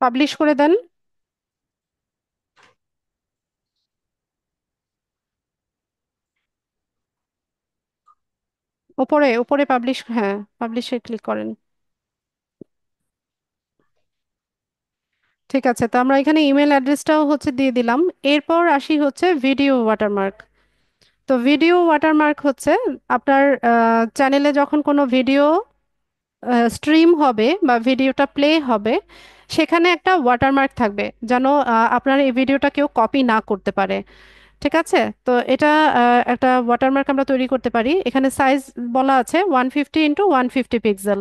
পাবলিশ করে দেন। ওপরে ওপরে পাবলিশ, হ্যাঁ, পাবলিশে ক্লিক করেন। ঠিক আছে, তো আমরা এখানে ইমেল অ্যাড্রেসটাও হচ্ছে দিয়ে দিলাম। এরপর আসি হচ্ছে ভিডিও ওয়াটারমার্ক। তো ভিডিও ওয়াটারমার্ক হচ্ছে আপনার চ্যানেলে যখন কোনো ভিডিও স্ট্রিম হবে বা ভিডিওটা প্লে হবে, সেখানে একটা ওয়াটারমার্ক থাকবে, যেন আপনার এই ভিডিওটা কেউ কপি না করতে পারে। ঠিক আছে, তো এটা একটা ওয়াটারমার্ক আমরা তৈরি করতে পারি। এখানে সাইজ বলা আছে 150 × 150 পিক্সেল।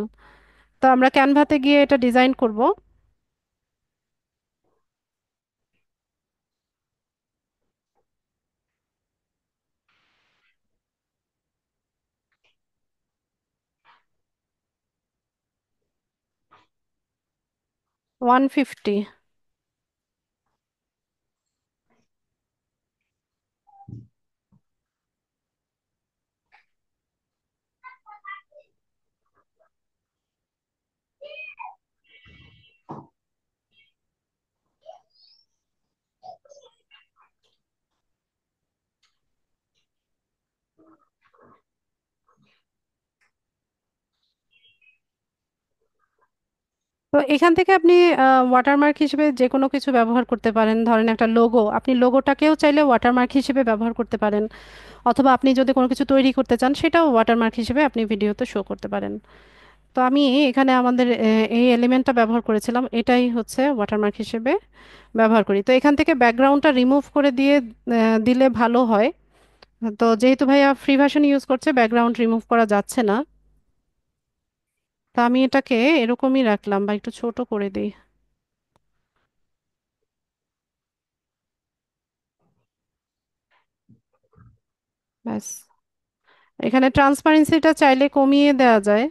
তো আমরা ক্যানভাতে গিয়ে এটা ডিজাইন করব। 150। তো এখান থেকে আপনি ওয়াটারমার্ক হিসেবে যে কোনো কিছু ব্যবহার করতে পারেন। ধরেন একটা লোগো, আপনি লোগোটাকেও চাইলে ওয়াটারমার্ক হিসেবে ব্যবহার করতে পারেন। অথবা আপনি যদি কোনো কিছু তৈরি করতে চান সেটাও ওয়াটারমার্ক হিসেবে আপনি ভিডিওতে শো করতে পারেন। তো আমি এখানে আমাদের এই এলিমেন্টটা ব্যবহার করেছিলাম, এটাই হচ্ছে ওয়াটারমার্ক হিসেবে ব্যবহার করি। তো এখান থেকে ব্যাকগ্রাউন্ডটা রিমুভ করে দিয়ে দিলে ভালো হয়। তো যেহেতু ভাইয়া ফ্রি ভার্সন ইউজ করছে, ব্যাকগ্রাউন্ড রিমুভ করা যাচ্ছে না। তো আমি এটাকে এরকমই রাখলাম বা একটু ছোট করে দিই। ব্যাস। এখানে ট্রান্সপারেন্সিটা চাইলে কমিয়ে দেওয়া যায়।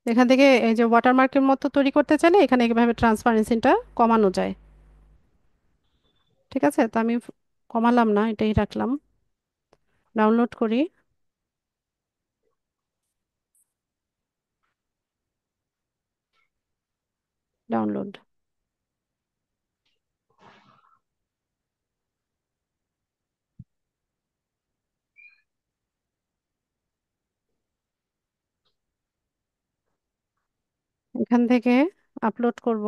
এখান থেকে এই যে ওয়াটারমার্কের মতো তৈরি করতে চাইলে এখানে এইভাবে ট্রান্সপারেন্সিটা কমানো যায়। ঠিক আছে, তো আমি কমালাম না, এটাই রাখলাম। ডাউনলোড করি। ডাউনলোড। এখান থেকে আপলোড করব।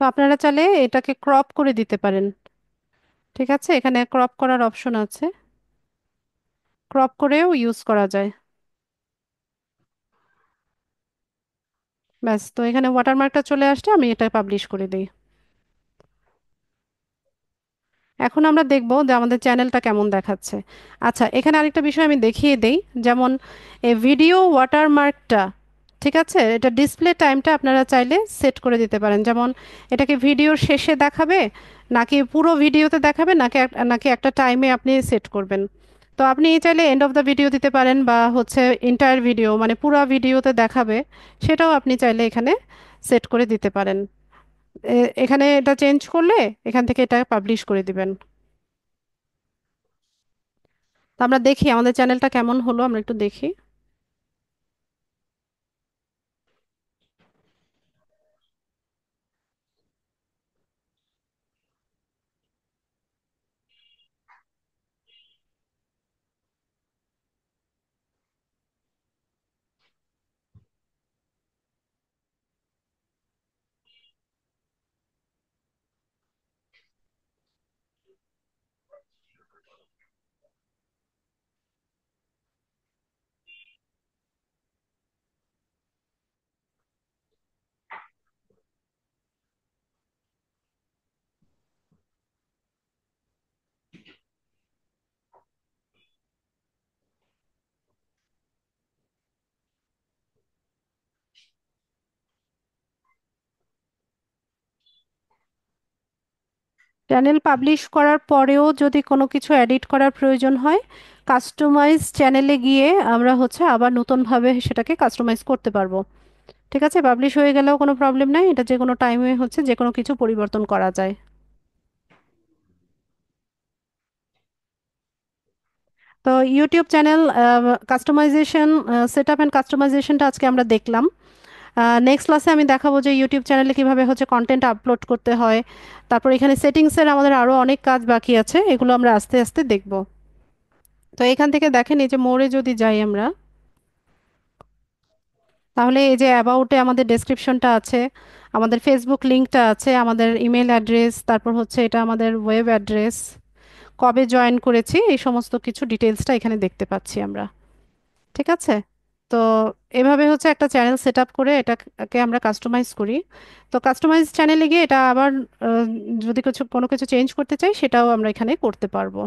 তো আপনারা চাইলে এটাকে ক্রপ করে দিতে পারেন। ঠিক আছে, এখানে ক্রপ করার অপশন আছে, ক্রপ করেও ইউজ করা যায়। ব্যাস, তো এখানে ওয়াটারমার্কটা চলে আসছে, আমি এটা পাবলিশ করে দিই। এখন আমরা দেখব যে আমাদের চ্যানেলটা কেমন দেখাচ্ছে। আচ্ছা, এখানে আরেকটা বিষয় আমি দেখিয়ে দেই। যেমন এই ভিডিও ওয়াটারমার্কটা, ঠিক আছে, এটা ডিসপ্লে টাইমটা আপনারা চাইলে সেট করে দিতে পারেন। যেমন এটাকে ভিডিওর শেষে দেখাবে, নাকি পুরো ভিডিওতে দেখাবে, নাকি একটা টাইমে আপনি সেট করবেন। তো আপনি চাইলে এন্ড অফ দ্য ভিডিও দিতে পারেন, বা হচ্ছে এন্টায়ার ভিডিও মানে পুরো ভিডিওতে দেখাবে, সেটাও আপনি চাইলে এখানে সেট করে দিতে পারেন। এখানে এটা চেঞ্জ করলে এখান থেকে এটা পাবলিশ করে দিবেন। তো আমরা দেখি আমাদের চ্যানেলটা কেমন হলো, আমরা একটু দেখি। চ্যানেল পাবলিশ করার পরেও যদি কোনো কিছু এডিট করার প্রয়োজন হয়, কাস্টমাইজ চ্যানেলে গিয়ে আমরা হচ্ছে আবার নতুনভাবে সেটাকে কাস্টমাইজ করতে পারবো। ঠিক আছে, পাবলিশ হয়ে গেলেও কোনো প্রবলেম নাই, এটা যে কোনো টাইমে হচ্ছে যে কোনো কিছু পরিবর্তন করা যায়। তো YouTube channel customization, set up and কাস্টমাইজেশনটা আজকে আমরা দেখলাম। নেক্সট ক্লাসে আমি দেখাবো যে ইউটিউব চ্যানেলে কিভাবে হচ্ছে কন্টেন্ট আপলোড করতে হয়। তারপর এখানে সেটিংসের আমাদের আরও অনেক কাজ বাকি আছে, এগুলো আমরা আস্তে আস্তে দেখব। তো এখান থেকে দেখেন, এই যে মোড়ে যদি যাই আমরা, তাহলে এই যে অ্যাবাউটে আমাদের ডেসক্রিপশনটা আছে, আমাদের ফেসবুক লিঙ্কটা আছে, আমাদের ইমেল অ্যাড্রেস, তারপর হচ্ছে এটা আমাদের ওয়েব অ্যাড্রেস, কবে জয়েন করেছি, এই সমস্ত কিছু ডিটেলসটা এখানে দেখতে পাচ্ছি আমরা। ঠিক আছে। তো এভাবে হচ্ছে একটা চ্যানেল সেট আপ করে এটাকে আমরা কাস্টমাইজ করি। তো কাস্টমাইজ চ্যানেলে গিয়ে এটা আবার আহ, যদি কোনো কিছু চেঞ্জ করতে চাই, সেটাও আমরা এখানে করতে পারবো।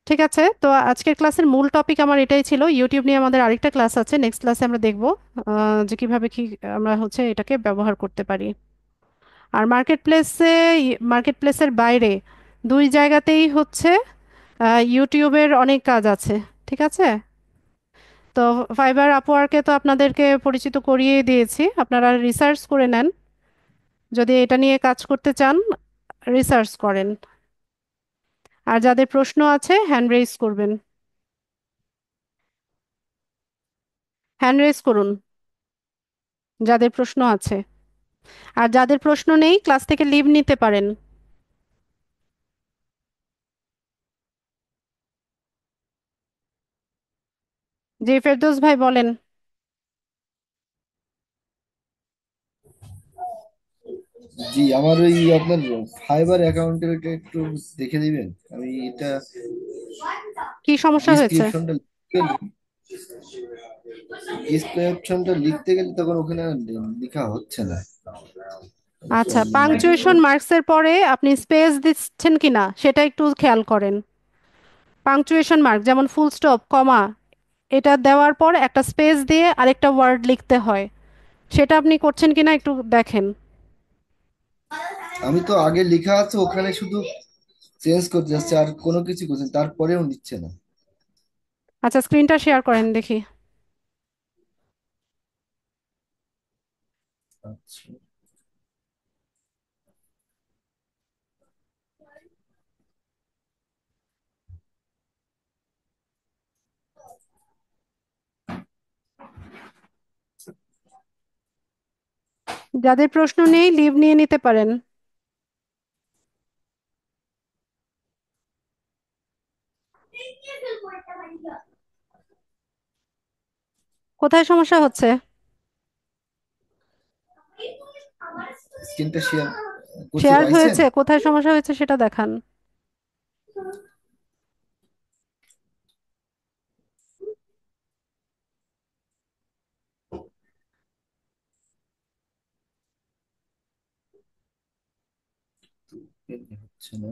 ঠিক আছে, তো আজকের ক্লাসের মূল টপিক আমার এটাই ছিল। ইউটিউব নিয়ে আমাদের আরেকটা ক্লাস আছে, নেক্সট ক্লাসে আমরা দেখব যে কিভাবে কি আমরা হচ্ছে এটাকে ব্যবহার করতে পারি। আর মার্কেট প্লেসের বাইরে দুই জায়গাতেই হচ্ছে ইউটিউবের অনেক কাজ আছে। ঠিক আছে। তো ফাইবার আপওয়ার্কে তো আপনাদেরকে পরিচিত করিয়ে দিয়েছি, আপনারা রিসার্চ করে নেন। যদি এটা নিয়ে কাজ করতে চান, রিসার্চ করেন। আর যাদের প্রশ্ন আছে হ্যান্ড রেজ করবেন, হ্যান্ড রেজ করুন যাদের প্রশ্ন আছে। আর যাদের প্রশ্ন নেই, ক্লাস থেকে লিভ নিতে পারেন। জি ফেরদৌস ভাই বলেন। জি, আমার ওই আপনার ফাইবার অ্যাকাউন্টের এটা একটু দেখে দিবেন। আমি এটা কি সমস্যা হয়েছে? ডিসক্রিপশনটা ডিসক্রিপশনটা লিখতে গেলে তখন ওখানে আর লেখা হচ্ছে না। আচ্ছা, পাংচুয়েশন মার্কসের পরে আপনি স্পেস দিচ্ছেন কিনা সেটা একটু খেয়াল করেন। পাংচুয়েশন মার্ক যেমন ফুল স্টপ, কমা, এটা দেওয়ার পর একটা স্পেস দিয়ে আরেকটা ওয়ার্ড লিখতে হয়, সেটা আপনি করছেন কিনা একটু দেখেন। আমি তো আগে লেখা আছে ওখানে শুধু চেঞ্জ করতে যাচ্ছে, আর কোনো কিছু করছেন তারপরেও নিচ্ছে না। আচ্ছা, স্ক্রিনটা শেয়ার করেন দেখি। আচ্ছা, যাদের প্রশ্ন নেই লিভ নিয়ে নিতে পারেন। কোথায় সমস্যা হচ্ছে? স্ক্রিনটা শেয়ার করতে শেয়ার পাইছেন? হয়েছে, কোথায় সমস্যা হয়েছে সেটা দেখান। হচ্ছে না।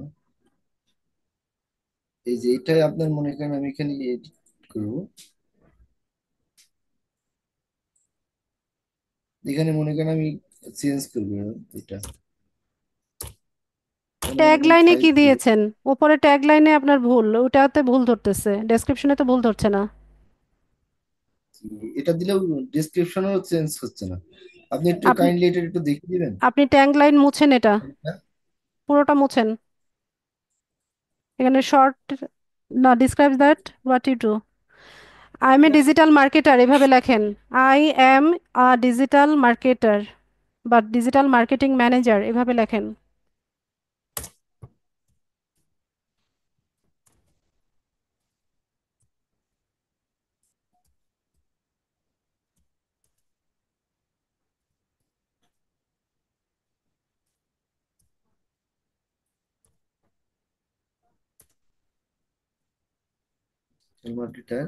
এই যে এটাই আপনার মনে করেন আমি এখানে এডিট করবো, এখানে মনে করেন আমি চেঞ্জ করবো এটা, এখানে মনে ট্যাগ করেন লাইনে ফাইভ কি দিব। দিয়েছেন? উপরে ট্যাগ লাইনে আপনার ভুল, ওটাতে ভুল ধরতেছে, ডেসক্রিপশনে তো ভুল ধরছে না। এটা দিলেও ডিসক্রিপশনও চেঞ্জ হচ্ছে না। আপনি একটু আপনি কাইন্ডলি এটা একটু দেখিয়ে দিবেন। আপনি ট্যাগ লাইন মুছেন, এটা পুরোটা মুছেন। এখানে শর্ট, না, describe that what you do. I am a digital marketer এভাবে লেখেন। I am a digital marketer বা ডিজিটাল মার্কেটিং ম্যানেজার এভাবে লেখেন। মার্কেটার,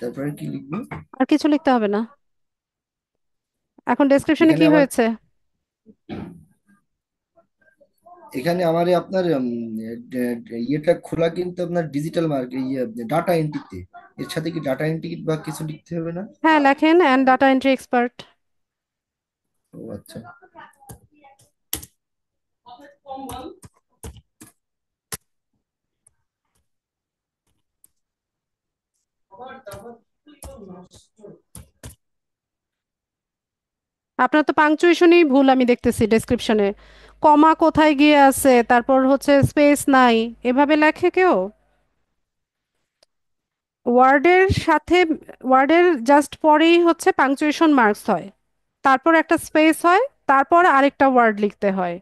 তারপরে কি লিখবো? আর কিছু লিখতে হবে না। এখন ডেসক্রিপশনে এখানে কি আমার, হয়েছে? এখানে আমার আপনার ইয়েটা খোলা কিন্তু আপনার ডিজিটাল মার্কেট ইয়ে ডাটা এন্ট্রিতে, এর সাথে কি ডাটা এন্ট্রি বা কিছু লিখতে হবে না? হ্যাঁ, লেখেন অ্যান্ড ডাটা এন্ট্রি এক্সপার্ট। ও আচ্ছা। আপনার তো পাংচুয়েশনই ভুল আমি দেখতেছি ডেসক্রিপশনে। কমা কোথায় গিয়ে আছে, তারপর হচ্ছে স্পেস নাই, এভাবে লেখে কেউ? ওয়ার্ডের সাথে, ওয়ার্ডের জাস্ট পরেই হচ্ছে পাংচুয়েশন মার্কস হয়, তারপর একটা স্পেস হয়, তারপর আরেকটা ওয়ার্ড লিখতে হয়।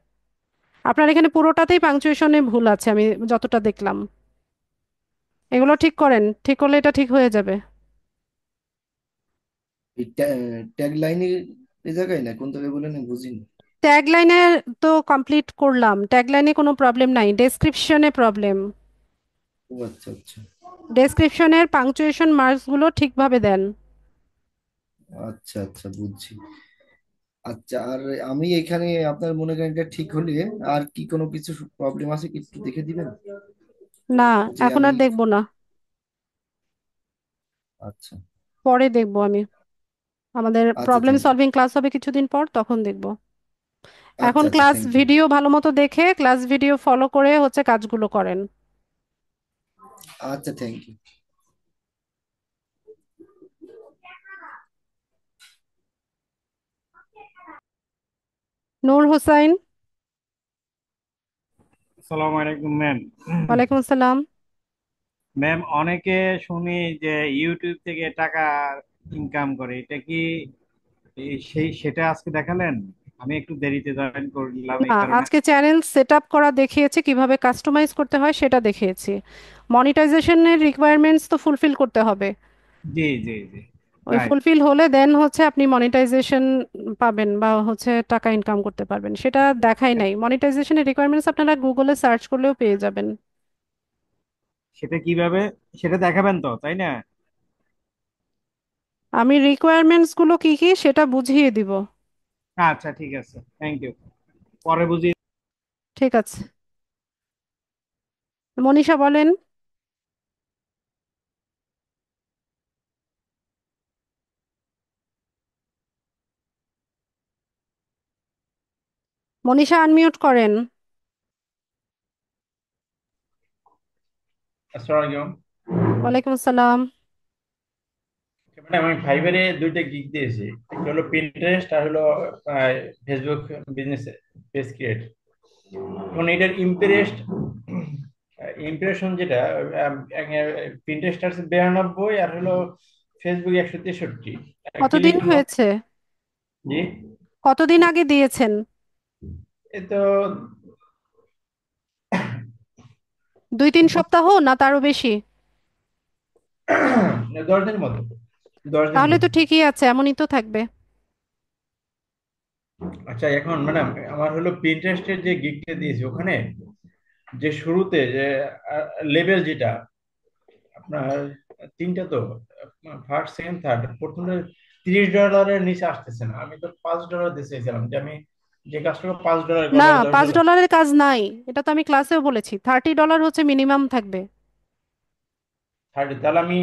আপনার এখানে পুরোটাতেই পাংচুয়েশনে ভুল আছে আমি যতটা দেখলাম। এগুলো ঠিক করেন, ঠিক করলে এটা ঠিক হয়ে যাবে। এই ট্যাগ লাইনে এই জায়গায় না কোন জায়গায় বলে না বুঝিনি। ট্যাগ লাইনে তো কমপ্লিট করলাম, ট্যাগ লাইনে কোনো প্রবলেম নাই, ডেসক্রিপশনে প্রবলেম। ও আচ্ছা আচ্ছা। ডেসক্রিপশনের পাংচুয়েশন মার্কসগুলো ঠিকভাবে দেন। আচ্ছা আচ্ছা বুঝছি। আচ্ছা, আর আমি এখানে আপনার মনে করেন এটা ঠিক হলে আর কি কোনো কিছু প্রবলেম আছে কি একটু দেখে দিবেন না, যে এখন আমি। আর দেখবো না, আচ্ছা পরে দেখবো আমি। আমাদের আচ্ছা, problem thank you. Solving class হবে কিছুদিন পর, তখন দেখবো। এখন আচ্ছা আচ্ছা, ক্লাস থ্যাংক ইউ। ভিডিও ভালো মতো দেখে ক্লাস ভিডিও ফলো করে হচ্ছে কাজগুলো করেন। আচ্ছা, থ্যাংক ইউ। নূর হোসাইন। আসসালামু আলাইকুম ম্যাম। ওয়ালাইকুম আসসালাম। ম্যাম, অনেকে শুনি যে ইউটিউব থেকে টাকা ইনকাম করে, এটা কি সেটা আজকে দেখালেন? আমি একটু দেরিতে জয়েন করলাম না, এই কারণে। আজকে চ্যানেল সেট আপ করা দেখিয়েছি, কিভাবে কাস্টমাইজ করতে হয় সেটা দেখিয়েছি। মনিটাইজেশনের রিকোয়ারমেন্টস তো ফুলফিল করতে হবে। জি জি জি। ওই রাইট। ফুলফিল হলে দেন হচ্ছে আপনি মনিটাইজেশন পাবেন বা হচ্ছে টাকা ইনকাম করতে পারবেন, সেটা দেখাই নাই। মনিটাইজেশনের রিকোয়ারমেন্টস আপনারা গুগলে সার্চ করলেও পেয়ে যাবেন। সেটা কিভাবে, সেটা দেখাবেন তো, তাই না? আমি রিকোয়ারমেন্টস গুলো কি কি সেটা বুঝিয়ে দিব। আচ্ছা ঠিক আছে, থ্যাংক ইউ। পরে বুঝি। ঠিক আছে, মনীষা বলেন। মনীষা আনমিউট করেন। আসসালামু আলাইকুম। ওয়ালাইকুম আসসালাম। ম্যাডাম, আমি ফাইবারে দুইটা গিগ দিয়েছি। একটা হলো পিন্টারেস্ট আর হলো ফেসবুক বিজনেস পেজ ক্রিয়েট। এখন এটার ইমপ্রেশন যেটা, পিন্টারেস্ট আছে 92 আর হলো ফেসবুক 163। কতদিন ক্লিক, হয়েছে? জি, কতদিন আগে দিয়েছেন? এ তো 2-3 সপ্তাহ না তারও বেশি? 10 দিনের মতো, 10 দিন তাহলে হবে। তো ঠিকই আছে, এমনই তো থাকবে। আচ্ছা, এখন ম্যাডাম আমার হলো পিন্টারেস্টের যে গিগটা দিয়েছি ওখানে যে শুরুতে যে লেভেল যেটা আপনার তিনটা তো, ফার্স্ট সেকেন্ড থার্ড, প্রথমে $30 নিচে আসতেছে না। আমি তো $5 দিতে চাইছিলাম যে আমি যে কাজটা $5 না, বা পাঁচ $10। ডলারের কাজ নাই, এটা তো আমি ক্লাসেও বলেছি, $30 হচ্ছে মিনিমাম থাকবে। 30, তাহলে আমি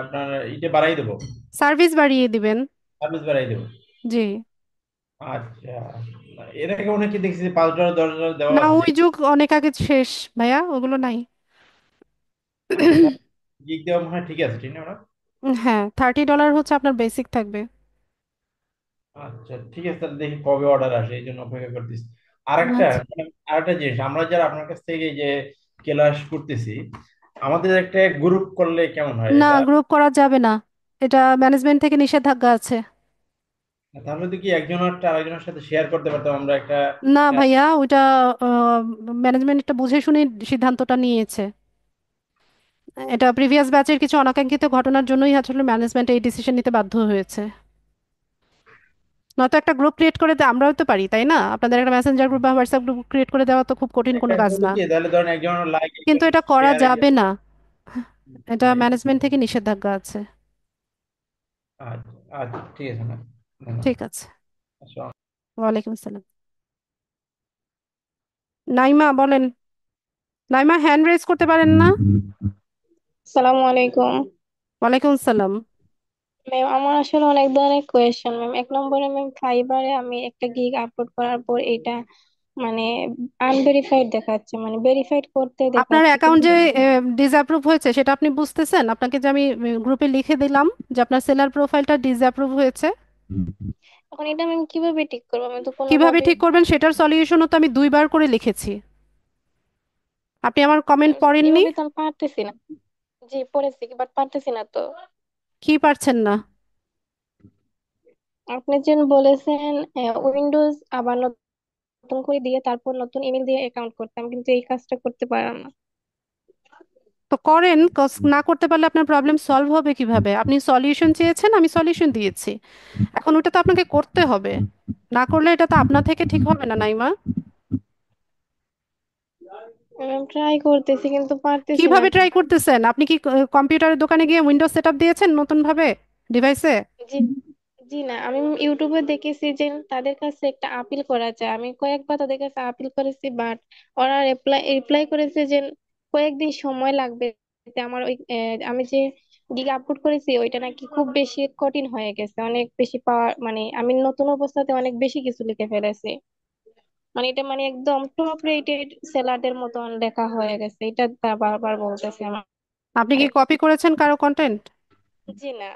আপনার ইটে বাড়াই দেবো, সার্ভিস বাড়িয়ে দিবেন। সার্ভিস বাড়াই দেবো। জি। আচ্ছা, এর আগে অনেকে দেখছি যে $5 $10 দেওয়া না, আছে। ওই যুগ অনেক আগে শেষ ভাইয়া, ওগুলো নাই। আচ্ছা, গিগ দেওয়া মনে হয় ঠিক আছে, ঠিক না ম্যাডাম? হ্যাঁ, $30 হচ্ছে আপনার বেসিক থাকবে। আচ্ছা ঠিক আছে, তাহলে দেখি কবে অর্ডার আসে, এই জন্য অপেক্ষা করতেছি। আরেকটা আচ্ছা। মানে আরেকটা জিনিস, আমরা যারা আপনার কাছ থেকে এই যে ক্লাস করতেছি, আমাদের একটা গ্রুপ করলে কেমন হয় না, এটা? গ্রুপ করা যাবে না, এটা ম্যানেজমেন্ট থেকে নিষেধাজ্ঞা আছে। তাহলে তো কি একজনের আরেকজনের সাথে শেয়ার করতে পারতাম আমরা একটা। না আহ, ভাইয়া, ওইটা ম্যানেজমেন্ট এটা বুঝে শুনে সিদ্ধান্তটা নিয়েছে। এটা প্রিভিয়াস ব্যাচের কিছু অনাকাঙ্ক্ষিত ঘটনার জন্যই আসলে ম্যানেজমেন্ট এই ডিসিশন নিতে বাধ্য হয়েছে। নয়তো একটা গ্রুপ ক্রিয়েট করে আমরাও তো পারি, তাই না? আপনাদের একটা মেসেঞ্জার গ্রুপ বা হোয়াটসঅ্যাপ গ্রুপ ক্রিয়েট করে দেওয়া তো খুব কঠিন একটা কোনো কাজ হলো না। কি, তাহলে ধরেন একজনের লাইক, কিন্তু একজনের এটা করা শেয়ার, একজন। যাবে না, এটা ম্যানেজমেন্ট থেকে নিষেধাজ্ঞা আছে। আচ্ছা আচ্ছা, ঠিক আছে ম্যাম, ধন্যবাদ। ঠিক আছে। আচ্ছা। ওয়ালাইকুম আসসালাম। নাইমা বলেন। নাইমা, হ্যান্ড রেজ করতে পারেন না? সালামু আলাইকুম। ওয়ালাইকুম আসসালাম। ম্যাম, আমার আসলে অনেক ধরনের কোয়েশ্চেন ম্যাম। এক নম্বরে ম্যাম, ফাইবারে আমি একটা গিগ আপলোড করার পর এটা মানে আনভেরিফাইড দেখাচ্ছে, মানে ভেরিফাইড করতে আপনার দেখাচ্ছে অ্যাকাউন্ট কিন্তু যে ডিসঅ্যাপ্রুভ হয়েছে সেটা আপনি বুঝতেছেন? আপনাকে যে আমি গ্রুপে লিখে দিলাম যে আপনার সেলার প্রোফাইলটা ডিসঅ্যাপ্রুভ হয়েছে। এখন এটা ম্যাম কিভাবে ঠিক করবো? আমি তো কিভাবে কোনোভাবেই ঠিক করবেন সেটার সলিউশনও তো আমি 2বার করে লিখেছি। আপনি আমার কমেন্ট পড়েননি? এভাবে তো আমি পারতেছি না। জি পড়েছি, বাট পারতেছি না তো। কি পারছেন না? আপনি যে বলেছেন উইন্ডোজ আবার নতুন করে দিয়ে তারপর নতুন ইমেল দিয়ে অ্যাকাউন্ট করতাম, কিন্তু এই কাজটা করতে পারলাম না। তো করেন, না করতে পারলে আপনার প্রবলেম সলভ হবে কিভাবে? আপনি সলিউশন চেয়েছেন, আমি সলিউশন দিয়েছি। এখন ওটা তো আপনাকে করতে হবে, না করলে এটা তো আপনার থেকে ঠিক হবে না, নাইমা। ম্যাম ট্রাই করতেছি কিন্তু পারতেছি না। কিভাবে ট্রাই করতেছেন? আপনি কি কম্পিউটারের দোকানে গিয়ে উইন্ডোজ সেটআপ দিয়েছেন নতুন ভাবে ডিভাইসে? জি, জি না, আমি ইউটিউবে দেখেছি যে তাদের কাছে একটা আপিল করা যায়। আমি কয়েকবার তাদের কাছে আপিল করেছি, বাট ওরা রিপ্লাই রিপ্লাই করেছে যে কয়েকদিন সময় লাগবে। এতে আমার ওই আমি যে গিগ আপলোড করেছি ওইটা নাকি খুব বেশি কঠিন হয়ে গেছে, অনেক বেশি পাওয়ার, মানে আমি নতুন অবস্থাতে অনেক বেশি কিছু লিখে ফেলেছি। মানে এটা মানে একদম টপ রেটেড সেলারদের মতন লেখা হয়ে গেছে, এটা তারা বারবার বলতেছে আমার। আপনি কি কপি করেছেন কারো কন্টেন্ট? জি না,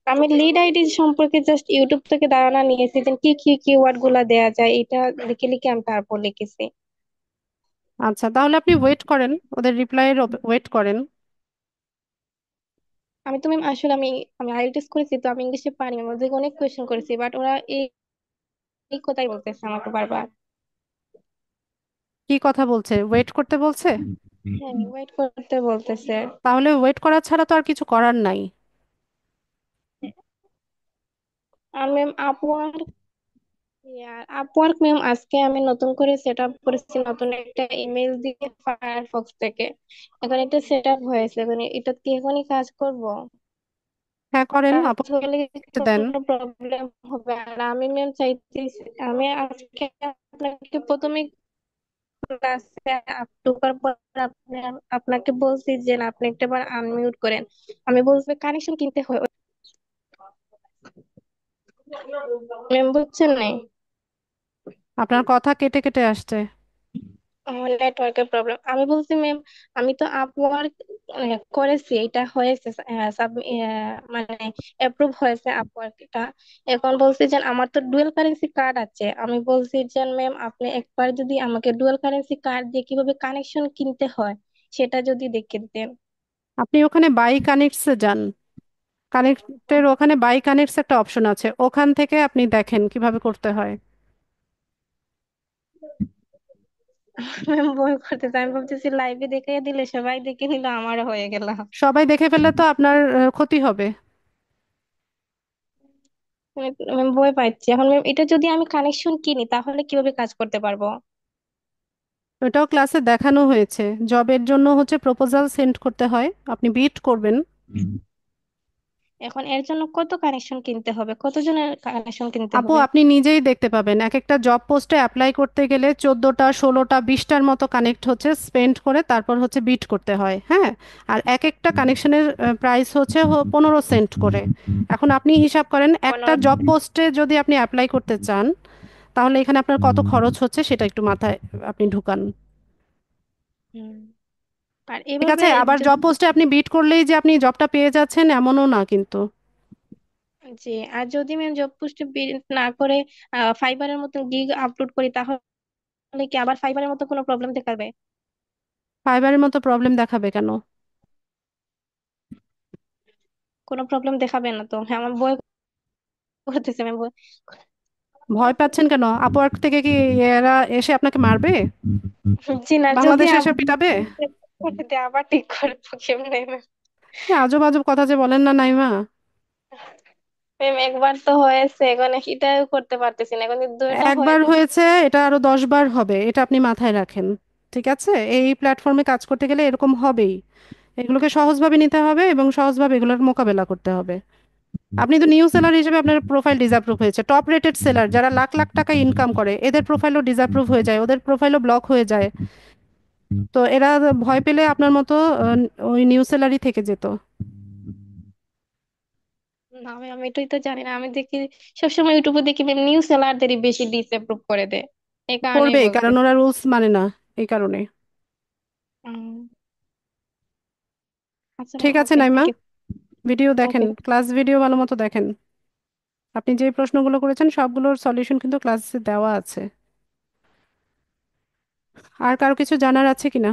আমি লিড আইডি সম্পর্কে জাস্ট ইউটিউব থেকে ধারণা নিয়েছি যে কি কি কিওয়ার্ড গুলা দেয়া যায়, এটা লিখে লিখে আমি তারপর লিখেছি। আচ্ছা, তাহলে আপনি ওয়েট করেন, ওদের রিপ্লাইয়ের ওয়েট করেন। আমি তো ম্যাম আসলে আমি আমি আইএলটিএস করেছি, তো আমি ইংলিশে পারি। আমি ওদেরকে অনেক কোয়েশ্চেন করেছি, বাট ওরা এই এই কথাই বলতেছে আমাকে বারবার। কি কথা বলছে? ওয়েট করতে বলছে? হ্যাঁ, ওয়েট করতে বলতেছে। তাহলে ওয়েট করা ছাড়া তো আর কিছু করার নাই। আর ম্যাম আপওয়ার্ক ম্যাম আজকে আমি নতুন করে সেট আপ করেছি, নতুন একটা ইমেল দিয়ে ফায়ারফক্স থেকে। এখন এটা সেট আপ হয়েছে, এখন এটা কি এখনই কাজ করব? হ্যাঁ, করেন, কাজ আপু। হলে দেন। কোনো প্রবলেম হবে? আর আমি ম্যাম চাইতেছি, আমি আজকে আপনাকে প্রথমে ক্লাসে ঢোকার পর আপনি আপনাকে বলছি যে না, আপনি একটা বার আনমিউট করেন। আমি বলছি কানেকশন কিনতে হয় ম্যাম, বুঝছেন নাই? আপনার কথা কেটে কেটে আসছে। আমার নেটওয়ার্কের প্রবলেম। আমি বলছি ম্যাম, আমি তো আপওয়ার্ক করেছি, এটা হয়েছে মানে অ্যাপ্রুভ হয়েছে আপওয়ার্কটা। এখন বলছি যে আমার তো ডুয়াল কারেন্সি কার্ড আছে। আমি বলছি যে ম্যাম, আপনি একবার যদি আমাকে ডুয়াল কারেন্সি কার্ড দিয়ে কিভাবে কানেকশন কিনতে হয় সেটা যদি দেখে দিতেন। আপনি ওখানে বাই কানেক্টসে যান। কানেক্টের ওখানে বাই কানেক্টস একটা অপশন আছে, ওখান থেকে আপনি দেখেন কিভাবে করতে হয়। ম্যাম ভয় করতেছে, আমি ভাবতেছি লাইভে দেখাইয়া দিলে সবাই দেখে নিল, আমারও হয়ে গেল। সবাই দেখে ফেললে তো আপনার ক্ষতি হবে। ম্যাম ভয় পাচ্ছি এখন ম্যাম, এটা যদি আমি কানেকশন কিনি তাহলে কিভাবে কাজ করতে পারবো? ওটাও ক্লাসে দেখানো হয়েছে। জবের জন্য হচ্ছে প্রপোজাল সেন্ড করতে হয়, আপনি বিড করবেন। এখন এর জন্য কত কানেকশন কিনতে হবে, কতজনের কানেকশন কিনতে আপু হবে? আপনি নিজেই দেখতে পাবেন এক একটা জব পোস্টে অ্যাপ্লাই করতে গেলে 14টা 16টা 20টার মতো কানেক্ট হচ্ছে স্পেন্ড করে তারপর হচ্ছে বিট করতে হয়, হ্যাঁ। আর এক একটা কানেকশনের প্রাইস হচ্ছে 15 সেন্ট করে। এখন আপনি হিসাব করেন একটা 15। জব পোস্টে যদি আপনি অ্যাপ্লাই করতে চান তাহলে এখানে আপনার কত খরচ হচ্ছে সেটা একটু মাথায় আপনি ঢুকান। হুম। আর ঠিক এভাবে আছে, আবার জব যদি, পোস্টে আপনি বিট করলেই যে আপনি জবটা পেয়ে যাচ্ছেন এমনও না কিন্তু। জি, আর যদি আমি জব পোস্টে না করে ফাইবারের মতো গিগ আপলোড করি, তাহলে কি আবার ফাইবারের মতো কোনো প্রবলেম দেখাবে? ফাইবারের মতো প্রবলেম দেখাবে কেন? কোনো প্রবলেম দেখাবে না তো? হ্যাঁ, আমার বই করতেছে, আমি বই। ভয় পাচ্ছেন কেন? আপওয়ার্ক থেকে কি এরা এসে আপনাকে মারবে? জি না, যদি বাংলাদেশে এসে আবার পিটাবে? করে দিয়ে আবার ঠিক করে তো কেমনে? কি আজব আজব কথা যে বলেন না নাইমা। ম্যাম, একবার তো হয়েছে, এখন এটাও করতে পারতেছি না, এখন যদি দুইটা হয়ে একবার যায়। হয়েছে, এটা আরো 10বার হবে, এটা আপনি মাথায় রাখেন। ঠিক আছে, এই প্ল্যাটফর্মে কাজ করতে গেলে এরকম হবেই। এগুলোকে সহজভাবে নিতে হবে এবং সহজভাবে এগুলোর মোকাবেলা করতে হবে। আপনি তো নিউ সেলার হিসেবে আপনার প্রোফাইল ডিসঅ্যাপ্রুভ হয়েছে, টপ রেটেড সেলার যারা লাখ লাখ টাকা ইনকাম করে এদের প্রোফাইলও ডিসঅ্যাপ্রুভ হয়ে যায়, ওদের প্রোফাইলও ব্লক হয়ে যায়। তো এরা ভয় পেলে আপনার মতো আহ, ওই নিউ সেলারই থেকে যেত। না, আমি এটাই তো জানি না, আমি দেখি সবসময় ইউটিউবে দেখি ম্যাম নিউ সেলারদেরই বেশি ডিসঅ্যাপ্রুভ করে দেয়, এই কারণেই করবেই, বলতে। কারণ ওরা রুলস মানে না, এই কারণে। উম, আচ্ছা ঠিক ম্যাম, আছে ওকে, নাইমা, থ্যাংক ইউ। ভিডিও দেখেন, ওকে। ক্লাস ভিডিও ভালো মতো দেখেন। আপনি যে প্রশ্নগুলো করেছেন সবগুলোর সলিউশন কিন্তু ক্লাসে দেওয়া আছে। আর কারো কিছু জানার আছে কিনা?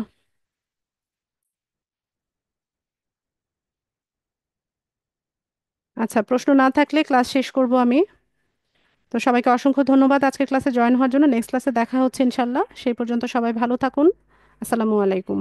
আচ্ছা, প্রশ্ন না থাকলে ক্লাস শেষ করব আমি। তো সবাইকে অসংখ্য ধন্যবাদ আজকের ক্লাসে জয়েন হওয়ার জন্য। নেক্সট ক্লাসে দেখা হচ্ছে ইনশাল্লাহ, সেই পর্যন্ত সবাই ভালো থাকুন। আসসালামু আলাইকুম।